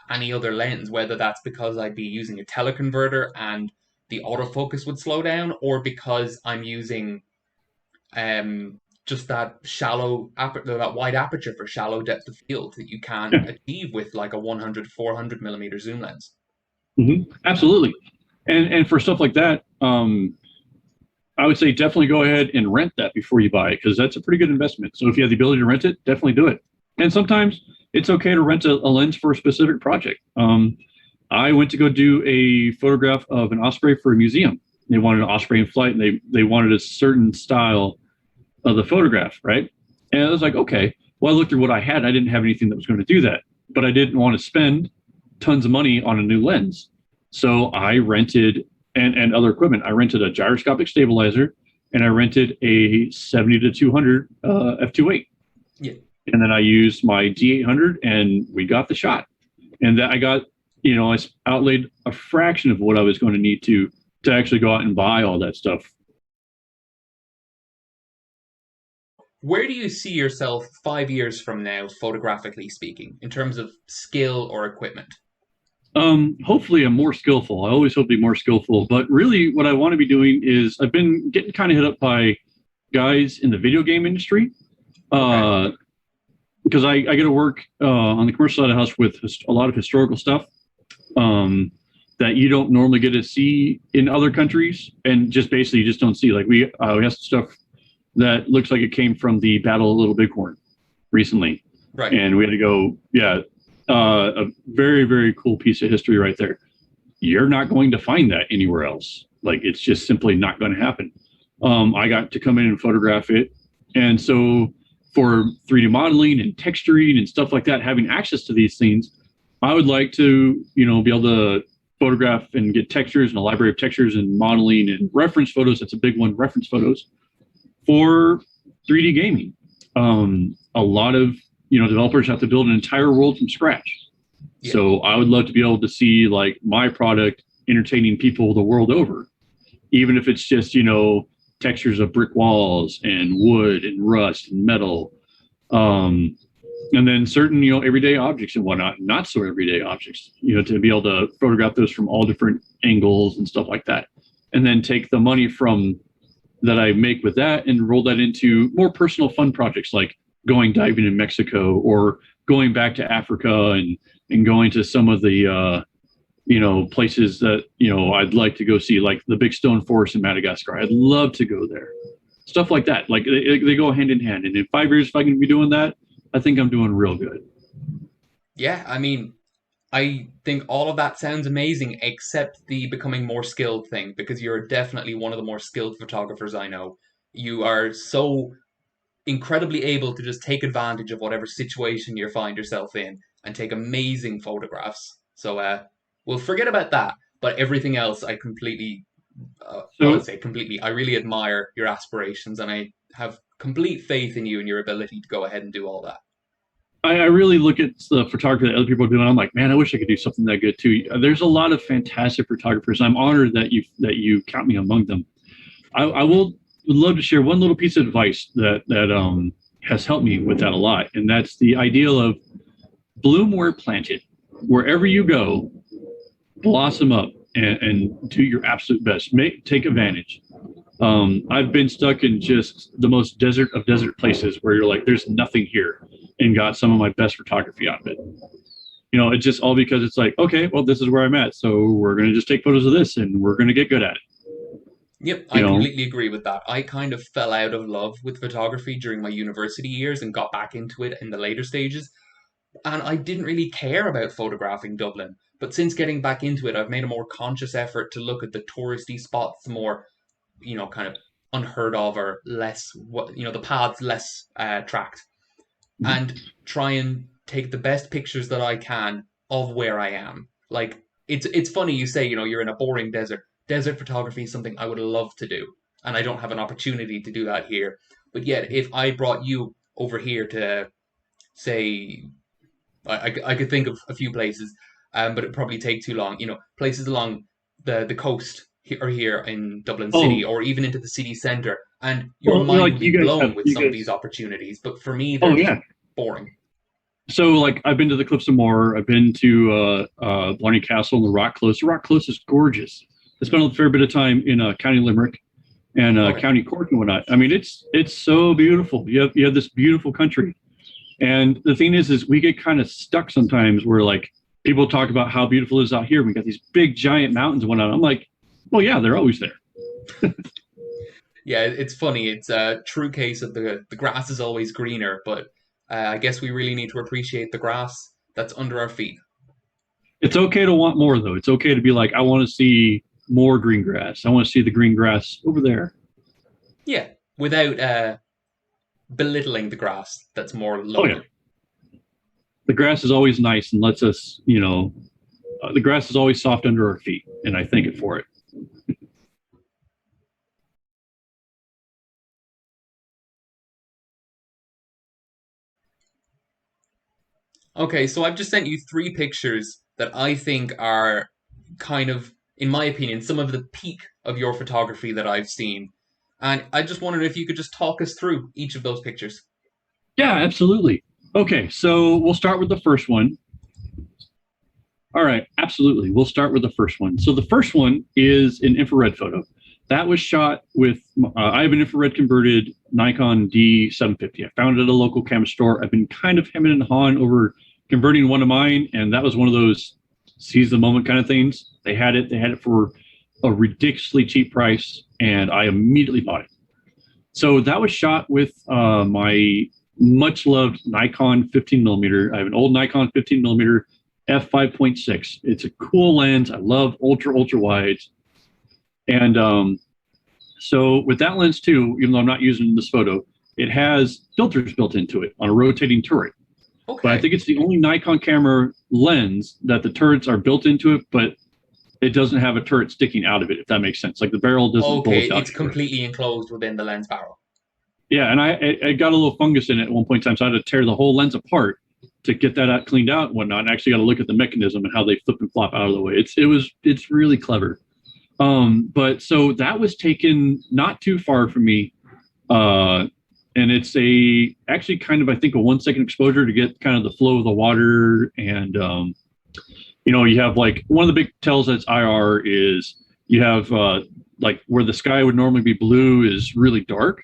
any other lens, whether that's because I'd be using a teleconverter and the autofocus would slow down, or because I'm using just that that wide aperture for shallow depth of field that you can't yeah, achieve with like a 100, 400 millimeter zoom lens. absolutely. And for stuff like that, I would say definitely go ahead and rent that before you buy it because that's a pretty good investment. So if you have the ability to rent it, definitely do it. And sometimes it's okay to rent a lens for a specific project. I went to go do a photograph of an osprey for a museum. They wanted an osprey in flight, and they wanted a certain style of the photograph, right? And I was like, okay. Well, I looked at what I had. I didn't have anything that was going to do that, but I didn't want to spend tons of money on a new lens. So I rented and other equipment. I rented a gyroscopic stabilizer and I rented a 70 to 200 f2.8. Yeah. And then I used my D800 and we got the shot. And that I got, I outlaid a fraction of what I was going to need to actually go out and buy all that stuff. Where do you see yourself 5 years from now, photographically speaking, in terms of skill or equipment? Hopefully I'm more skillful. I always hope to be more skillful, but really what I want to be doing is I've been getting kind of hit up by guys in the video game industry. Okay. Uh, because I get to work on the commercial side of the house with a lot of historical stuff that you don't normally get to see in other countries, and just basically you just don't see. Like we have stuff that looks like it came from the Battle of Little Bighorn recently, Right. and we had to go. Yeah, a very very cool piece of history right there. You're not going to find that anywhere else. Like it's just simply not going to happen. I got to come in and photograph it, and so for 3D modeling and texturing and stuff like that, having access to these things, I would like to, be able to photograph and get textures and a library of textures and modeling and reference photos. That's a big one, reference photos for 3D gaming. A lot of, developers have to build an entire world from scratch. Yeah. So I would love to be able to see like my product entertaining people the world over, even if it's just, textures of brick walls and wood and rust and metal. Um, and then certain, everyday objects and whatnot, not so everyday objects, to be able to photograph those from all different angles and stuff like that. And then take the money from that I make with that and roll that into more personal fun projects like going diving in Mexico or going back to Africa and going to some of the places that, I'd like to go see, like the big stone forest in Madagascar. I'd love to go there. Stuff like that. Like they go hand in hand. And in 5 years, if I can be doing that, I think I'm doing real good. Yeah, I mean, I think all of that sounds amazing, except the becoming more skilled thing, because you're definitely one of the more skilled photographers I know. You are so incredibly able to just take advantage of whatever situation you find yourself in and take amazing photographs. So, we'll forget about that. But everything else, I completely, well, So I'd say completely, I really admire your aspirations and I have complete faith in you and your ability to go ahead and do all that. I really look at the photography that other people are doing. I'm like, man, I wish I could do something that good too. There's a lot of fantastic photographers. I'm honored that you count me among them. I would love to share one little piece of advice that has helped me with that a lot, and that's the ideal of bloom where planted. Wherever you go, blossom up and do your absolute best. Take advantage. I've been stuck in just the most desert of desert places where you're like, there's nothing here, and got some of my best photography out of it. It's just all because it's like, okay, well, this is where I'm at, so we're gonna just take photos of this, and we're gonna get good at it. Yep, You I know, completely agree with that. I kind of fell out of love with photography during my university years and got back into it in the later stages. And I didn't really care about photographing Dublin. But since getting back into it, I've made a more conscious effort to look at the touristy spots, the more, kind of unheard of or less, the paths less tracked, and try and take the best pictures that I can of where I am. Like it's funny you say, you're in a boring desert. Desert photography is something I would love to do, and I don't have an opportunity to do that here. But yet, if I brought you over here to say, I could think of a few places, but it'd probably take too long. Places along the coast or here in Dublin City, Oh, or even into the city centre, and your well, mind like would be blown with you some of these guys. opportunities. But for me, they're Oh just yeah. boring. So like I've been to the Cliffs of Moher. I've been to Blarney Castle and the Rock Close. The Rock Close is gorgeous. I spent a fair bit of time in County Limerick and Okay. County Cork and whatnot. I mean, it's so beautiful. You have this beautiful country, and the thing is we get kind of stuck sometimes where like people talk about how beautiful it is out here. We got these big giant mountains and whatnot. I'm like, well, yeah, they're always there. Yeah, it's funny. It's a true case of the grass is always greener, but I guess we really need to appreciate the grass that's under our feet. It's okay to want more though. It's okay to be like, I want to see more green grass. I want to see the green grass over there. Yeah, without belittling the grass that's more Oh yeah, local. the grass is always nice and lets us, the grass is always soft under our feet, and I thank it for it. Okay, so I've just sent you three pictures that I think are kind of, in my opinion, some of the peak of your photography that I've seen. And I just wondered if you could just talk us through each of those pictures. Yeah, absolutely. Okay, so we'll start with the first one. All right, absolutely. We'll start with the first one. So the first one is an infrared photo. That was shot with, I have an infrared converted Nikon D750. I found it at a local camera store. I've been kind of hemming and hawing over converting one of mine, and that was one of those seize the moment kind of things. They had it for a ridiculously cheap price, and I immediately bought it. So that was shot with my much loved Nikon 15 millimeter. I have an old Nikon 15 millimeter f5.6. It's a cool lens. I love ultra wides. And so with that lens too, even though I'm not using this photo, it has filters built into it on a rotating turret. But I Okay. think it's the only Nikon camera lens that the turrets are built into it, but it doesn't have a turret sticking out of it, if that makes sense. Like the barrel doesn't Okay, bulge out it's anywhere. completely enclosed within the lens barrel. Yeah, and I got a little fungus in it at one point in time, so I had to tear the whole lens apart to get that out cleaned out and whatnot. And actually got to look at the mechanism and how they flip and flop out of the way. It's really clever. But so that was taken not too far from me, uh, and it's a actually kind of I think a 1 second exposure to get kind of the flow of the water, and you have like one of the big tells that's IR is you have like where the sky would normally be blue is really dark,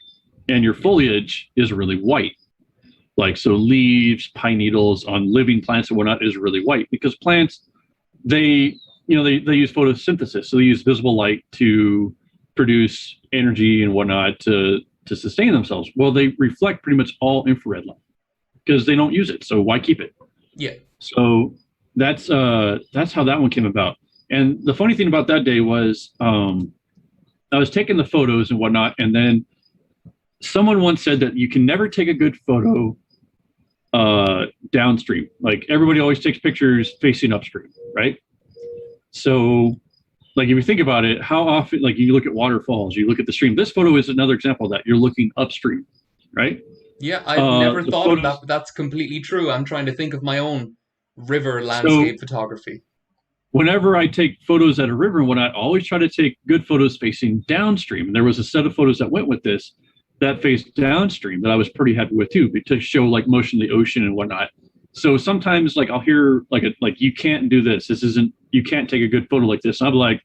and your Yeah. foliage is really white. Like so, leaves, pine needles on living plants and whatnot is really white because plants they they use photosynthesis, so they use visible light to produce energy and whatnot to sustain themselves. Well, they reflect pretty much all infrared light because they don't use it, so why keep it? Yeah. So that's how that one came about. And the funny thing about that day was I was taking the photos and whatnot, and then someone once said that you can never take a good photo downstream. Like everybody always takes pictures facing upstream, right? So, like if you think about it, how often, like you look at waterfalls, you look at the stream. This photo is another example of that. You're looking upstream, right? Yeah, I've never The thought of that, photos. but that's completely true. I'm trying to think of my own river So landscape photography. whenever I take photos at a river and whatnot, I always try to take good photos facing downstream. And there was a set of photos that went with this that faced downstream that I was pretty happy with too, to show like motion of the ocean and whatnot. So sometimes like I'll hear like you can't do this. This isn't you can't take a good photo like this. And I'm like,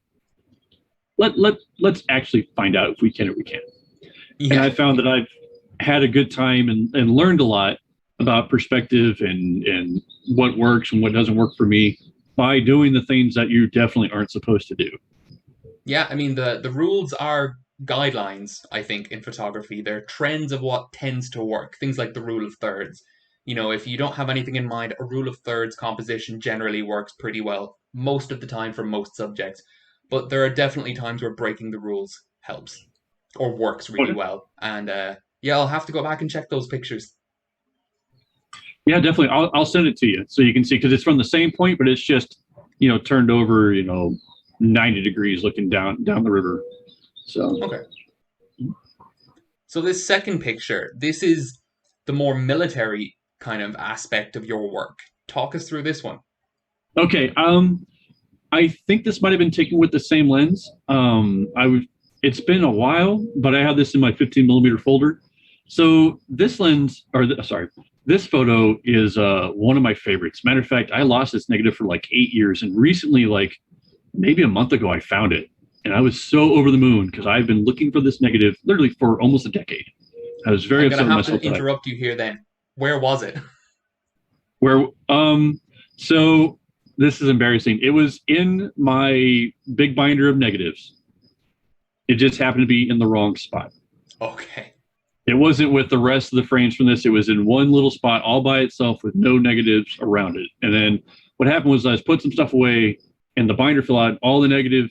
let's actually find out if we can or we can't. And Yeah. I found that I've had a good time and learned a lot about perspective and what works and what doesn't work for me by doing the things that you definitely aren't supposed to do. Yeah, I mean the rules are guidelines, I think, in photography. They're trends of what tends to work. Things like the rule of thirds. If you don't have anything in mind, a rule of thirds composition generally works pretty well most of the time for most subjects. But there are definitely times where breaking the rules helps. or works really Okay. well. And yeah, I'll have to go back and check those pictures. Yeah, definitely. I'll send it to you so you can see because it's from the same point, but it's just turned over 90 degrees looking down the river. So Okay. So this second picture, this is the more military kind of aspect of your work. Talk us through this one. okay, I think this might have been taken with the same lens. It's been a while, but I have this in my 15 millimeter folder. So this lens, sorry, this photo is one of my favorites. Matter of fact, I lost this negative for like 8 years, and recently, like maybe a month ago, I found it, and I was so over the moon because I've been looking for this negative literally for almost a decade. I was very I'm gonna upset with have to myself that interrupt you here then. Where was it? where so this is embarrassing. It was in my big binder of negatives. It just happened to be in the wrong spot. Okay. It wasn't with the rest of the frames from this. It was in one little spot all by itself with no negatives around it. And then what happened was I was put some stuff away and the binder fell out. All the negative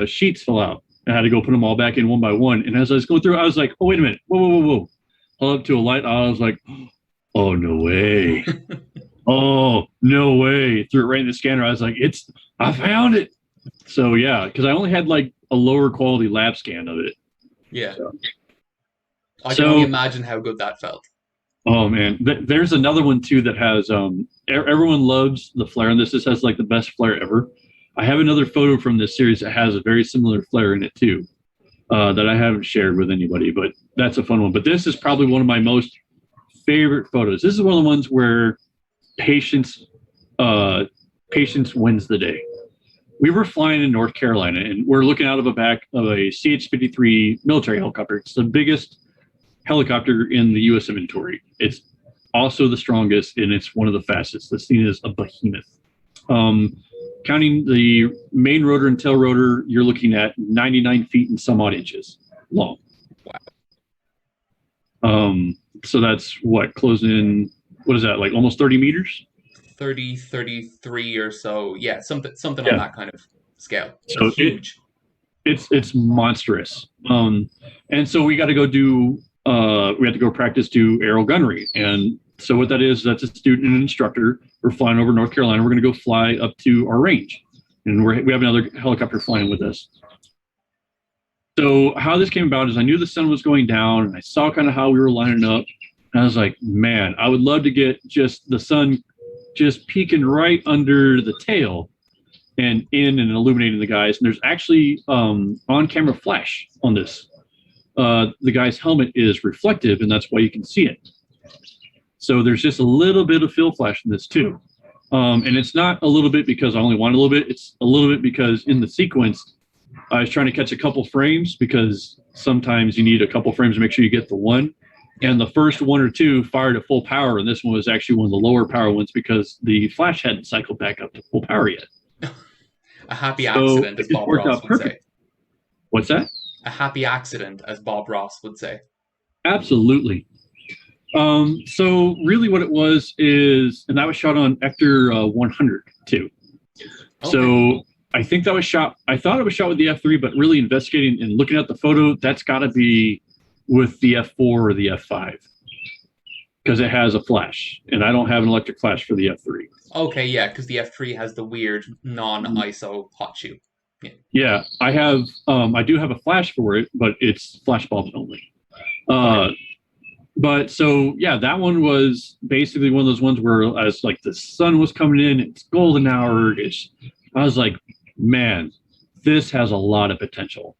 sheets fell out. I had to go put them all back in one by one. And as I was going through, I was like, oh, wait a minute. Whoa, whoa, whoa, whoa. Pull up to a light. I was like, oh, no way. Oh, no way. Threw it right in the scanner. I was like, I found it. So, yeah, because I only had like a lower quality lab scan of it. Yeah. So, I can only imagine how good that felt. oh man, there's another one too that has everyone loves the flare in this. This has like the best flare ever. I have another photo from this series that has a very similar flare in it too, that I haven't shared with anybody, but that's a fun one. But this is probably one of my most favorite photos. This is one of the ones where patience patience wins the day. We were flying in North Carolina and we're looking out of the back of a CH-53 military helicopter. It's the biggest helicopter in the U.S. inventory. It's also the strongest and it's one of the fastest. This thing is a behemoth. Counting the main rotor and tail rotor, you're looking at 99 feet and some odd inches long. Wow. So that's closing in, what is that, like almost 30 meters? 30, 33 or so. Yeah, something Yeah. on that kind of scale. So huge. It's monstrous. And so we got to go we had to go practice do aerial gunnery. And so what that is, that's a student and an instructor. We're flying over North Carolina. We're going to go fly up to our range. And we have another helicopter flying with us. So how this came about is I knew the sun was going down and I saw kind of how we were lining up. And I was like, man, I would love to get just the sun just peeking right under the tail and in and illuminating the guys. And there's actually on-camera flash on this. The guy's helmet is reflective, and that's why you can see it. So there's just a little bit of fill flash in this too. And it's not a little bit because I only want a little bit. It's a little bit because in the sequence, I was trying to catch a couple frames because sometimes you need a couple frames to make sure you get the one. And the first one or two fired at full power, and this one was actually one of the lower power ones because the flash hadn't cycled back up to full power yet. A happy accident, as Bob Ross would say. What's that? A happy accident, as Bob Ross would say. Absolutely. So really what it was is, and that was shot on Ector 100 too. Okay. So I think that was shot, I thought it was shot with the F3, but really investigating and looking at the photo, that's got to be with the F4 or the F5 because it has a flash, and I don't have an electric flash for the F3. Okay, yeah, because the F3 has the weird non-ISO hot shoe. Yeah, I do have a flash for it, but it's flash bulbs only. But so, yeah, that one was basically one of those ones where as like the sun was coming in, it's golden hour. I was like, man, this has a lot of potential.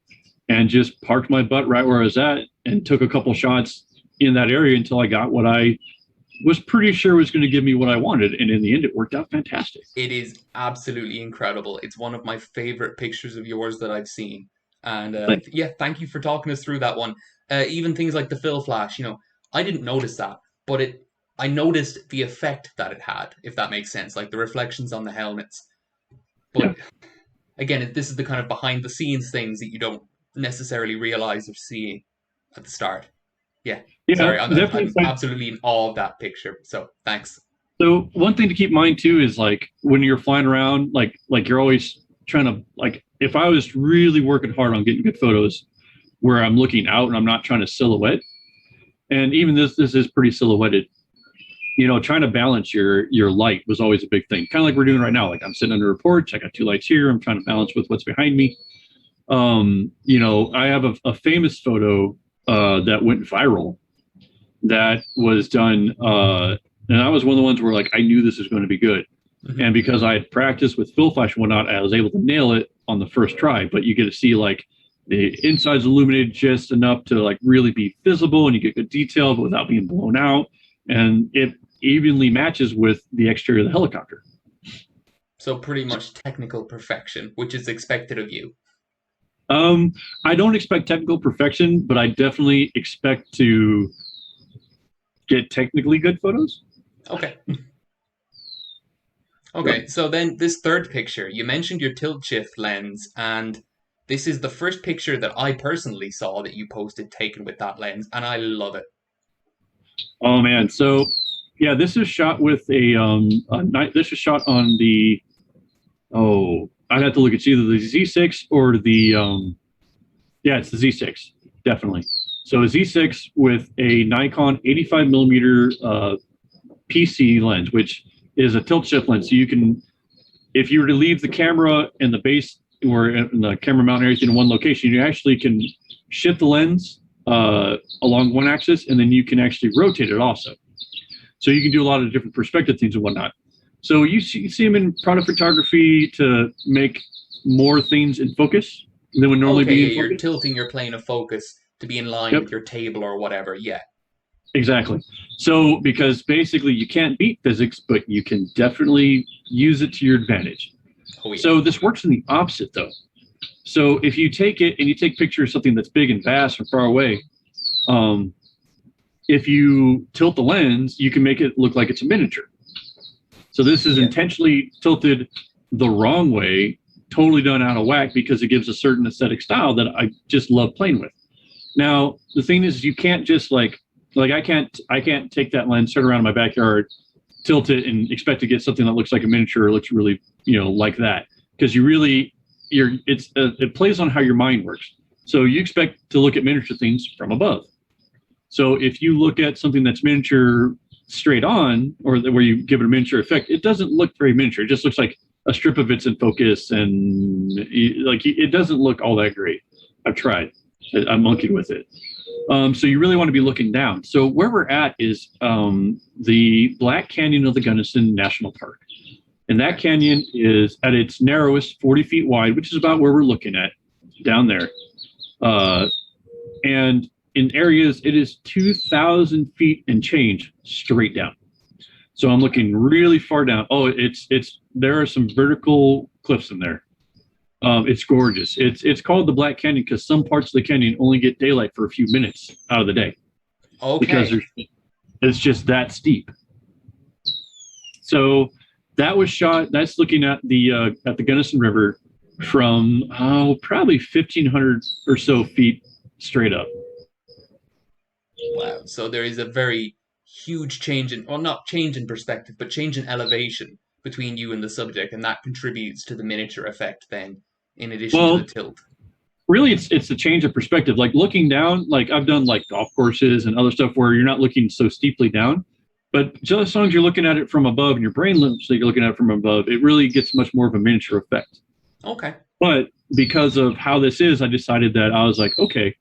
And just parked my butt right where I was at and took a couple shots in that area until I got what I was pretty sure was going to give me what I wanted. And in the end, it worked out fantastic. It is absolutely incredible. It's one of my favorite pictures of yours that I've seen. And yeah, thank you for talking us through that one. Even things like the fill flash, I didn't notice that, but I noticed the effect that it had, if that makes sense, like the reflections on the helmets. But again, this is the kind of behind the scenes things that you don't necessarily realize or see at the start. Yeah. Sorry, I'm absolutely in awe of that picture. So thanks. So one thing to keep in mind too is like when you're flying around, like you're always trying to, like, if I was really working hard on getting good photos, where I'm looking out and I'm not trying to silhouette. And even this is pretty silhouetted. You know, trying to balance your light was always a big thing. Kind of like we're doing right now. Like I'm sitting under a porch, I got two lights here. I'm trying to balance with what's behind me. You know, I have a famous photo that went viral that was done, and I was one of the ones where like I knew this was going to be good. Mm-hmm. And because I had practiced with fill flash and whatnot, I was able to nail it on the first try. But you get to see like the inside's illuminated just enough to like really be visible, and you get good detail, but without being blown out. And it evenly matches with the exterior of the helicopter. So pretty much technical perfection, which is expected of you. I don't expect technical perfection, but I definitely expect to get technically good photos. Okay. Okay, so then this third picture, you mentioned your tilt shift lens, and this is the first picture that I personally saw that you posted taken with that lens, and I love it. Oh man, so yeah, this is shot with this is shot on the, I'd have to look. It's either the Z6 or the yeah, it's the Z6, definitely. So a Z6 with a Nikon 85 millimeter PC lens, which is a tilt shift lens. So you can, if you were to leave the camera and the base or the camera mount and everything in one location, you actually can shift the lens along one axis, and then you can actually rotate it also. So you can do a lot of different perspective things and whatnot. So you see them in product photography to make more things in focus than would normally be in focus. You're tilting your plane of focus to be in line with your table or whatever, yeah. Exactly. So because basically you can't beat physics, but you can definitely use it to your advantage. Oh, yeah. So this works in the opposite though. So if you take it and you take a picture of something that's big and vast and far away, if you tilt the lens, you can make it look like it's a miniature. So this is intentionally tilted the wrong way, totally done out of whack, because it gives a certain aesthetic style that I just love playing with. Now, the thing is, you can't just like I can't take that lens, turn around in my backyard, tilt it, and expect to get something that looks like a miniature or looks really, like that. Because it plays on how your mind works. So you expect to look at miniature things from above. So if you look at something that's miniature straight on, or where you give it a miniature effect, it doesn't look very miniature. It just looks like a strip of it's in focus, and it doesn't look all that great. I've tried. I'm monkeyed with it. So you really want to be looking down. So where we're at is the Black Canyon of the Gunnison National Park. And that canyon is at its narrowest 40 feet wide, which is about where we're looking at down there. And in areas, it is 2,000 feet and change straight down. So I'm looking really far down. Oh, there are some vertical cliffs in there. It's gorgeous. It's called the Black Canyon because some parts of the canyon only get daylight for a few minutes out of the day. Okay. Because it's just that steep. So that was shot. That's looking at the Gunnison River from probably 1,500 or so feet straight up. Wow. So there is a very huge change in, well, not change in perspective, but change in elevation between you and the subject, and that contributes to the miniature effect then, in addition to the tilt. Really, it's a change of perspective. Like looking down, like I've done like golf courses and other stuff where you're not looking so steeply down, but just as long as you're looking at it from above and your brain looks like you're looking at it from above, it really gets much more of a miniature effect. Okay. But because of how this is, I decided that I was like, okay,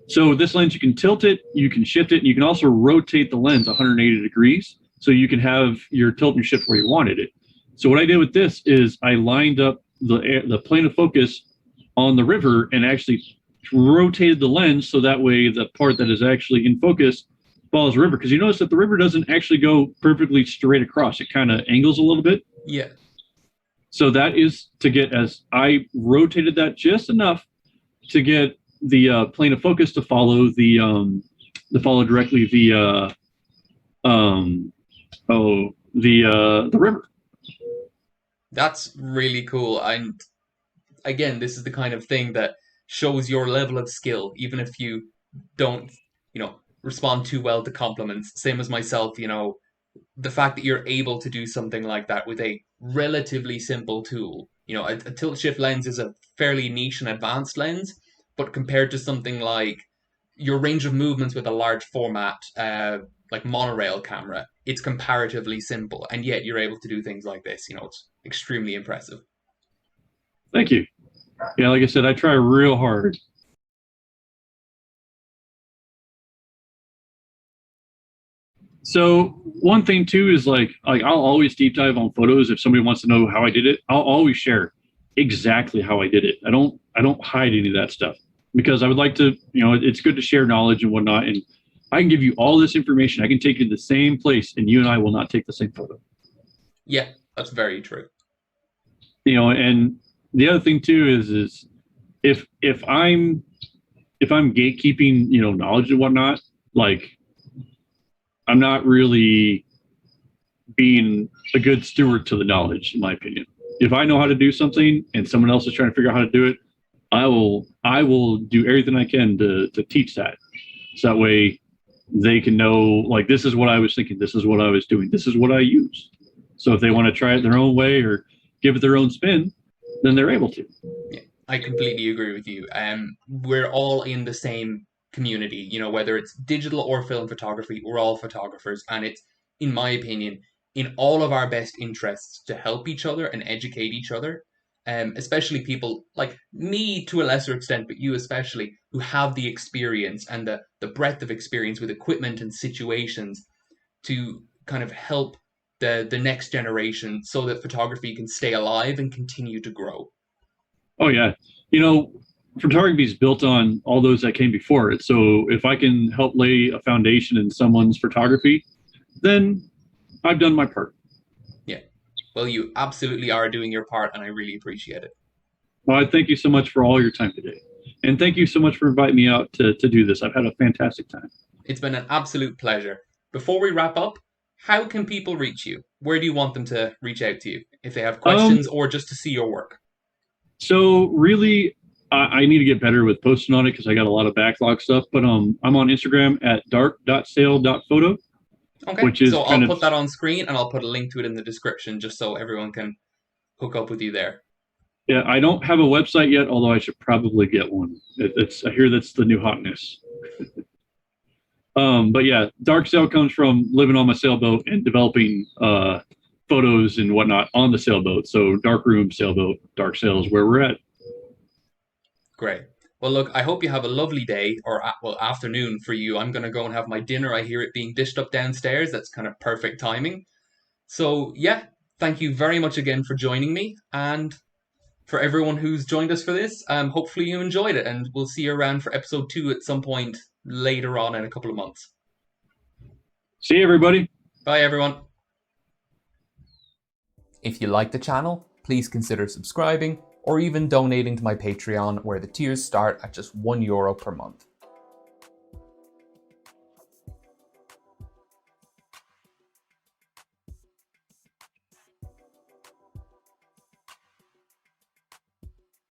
so this lens, you can tilt it, you can shift it, and you can also rotate the lens 180 degrees. So you can have your tilt and shift where you wanted it. So what I did with this is I lined up the plane of focus on the river and actually rotated the lens so that way the part that is actually in focus follows the river. Because you notice that the river doesn't actually go perfectly straight across. It kind of angles a little bit. Yeah. So that is to get, as I rotated that just enough to get the plane of focus to follow directly the river. That's really cool. And again, this is the kind of thing that shows your level of skill, even if you don't, respond too well to compliments. Same as myself, the fact that you're able to do something like that with a relatively simple tool. A tilt shift lens is a fairly niche and advanced lens, but compared to something like your range of movements with a large format, like monorail camera, it's comparatively simple, and yet you're able to do things like this. It's extremely impressive. Thank you. Yeah, like I said, I try real hard. So one thing too is like I'll always deep dive on photos if somebody wants to know how I did it. I'll always share exactly how I did it. I don't hide any of that stuff because I would like to, it's good to share knowledge and whatnot. And I can give you all this information. I can take you to the same place and you and I will not take the same photo. Yeah, that's very true. And the other thing too is if I'm gatekeeping, knowledge and whatnot, like I'm not really being a good steward to the knowledge, in my opinion. If I know how to do something and someone else is trying to figure out how to do it, I will do everything I can to teach that. So that way they can know, like, this is what I was thinking, this is what I was doing, this is what I use. So if they want to try it their own way or give it their own spin, then they're able to. Yeah, I completely agree with you. We're all in the same community, whether it's digital or film photography, we're all photographers, and it's, in my opinion, in all of our best interests to help each other and educate each other. Especially people like me to a lesser extent, but you especially, who have the experience and the breadth of experience with equipment and situations to kind of help the next generation so that photography can stay alive and continue to grow. Oh yeah, photography is built on all those that came before it. So if I can help lay a foundation in someone's photography, then I've done my part. Yeah. Well, you absolutely are doing your part, and I really appreciate it. Well, I thank you so much for all your time today. And thank you so much for inviting me out to do this. I've had a fantastic time. It's been an absolute pleasure. Before we wrap up, how can people reach you? Where do you want them to reach out to you if they have questions or just to see your work? So really, I need to get better with posting on it because I got a lot of backlog stuff. But I'm on Instagram at dark.sale.photo. Okay, Which is so kind I'll of, put that on screen and I'll put a link to it in the description just so everyone can hook up with you there. yeah, I don't have a website yet, although I should probably get one. I hear that's the new hotness. But yeah, dark sail comes from living on my sailboat and developing photos and whatnot on the sailboat. So dark room, sailboat, dark sail is where we're at. Great. Well, look, I hope you have a lovely day or, well, afternoon for you. I'm going to go and have my dinner. I hear it being dished up downstairs. That's kind of perfect timing. So, yeah, thank you very much again for joining me. And for everyone who's joined us for this, hopefully you enjoyed it. And we'll see you around for episode 2 at some point later on in a couple of months. See you, everybody. Bye, everyone. If you like the channel, please consider subscribing or even donating to my Patreon, where the tiers start at just €1 per month.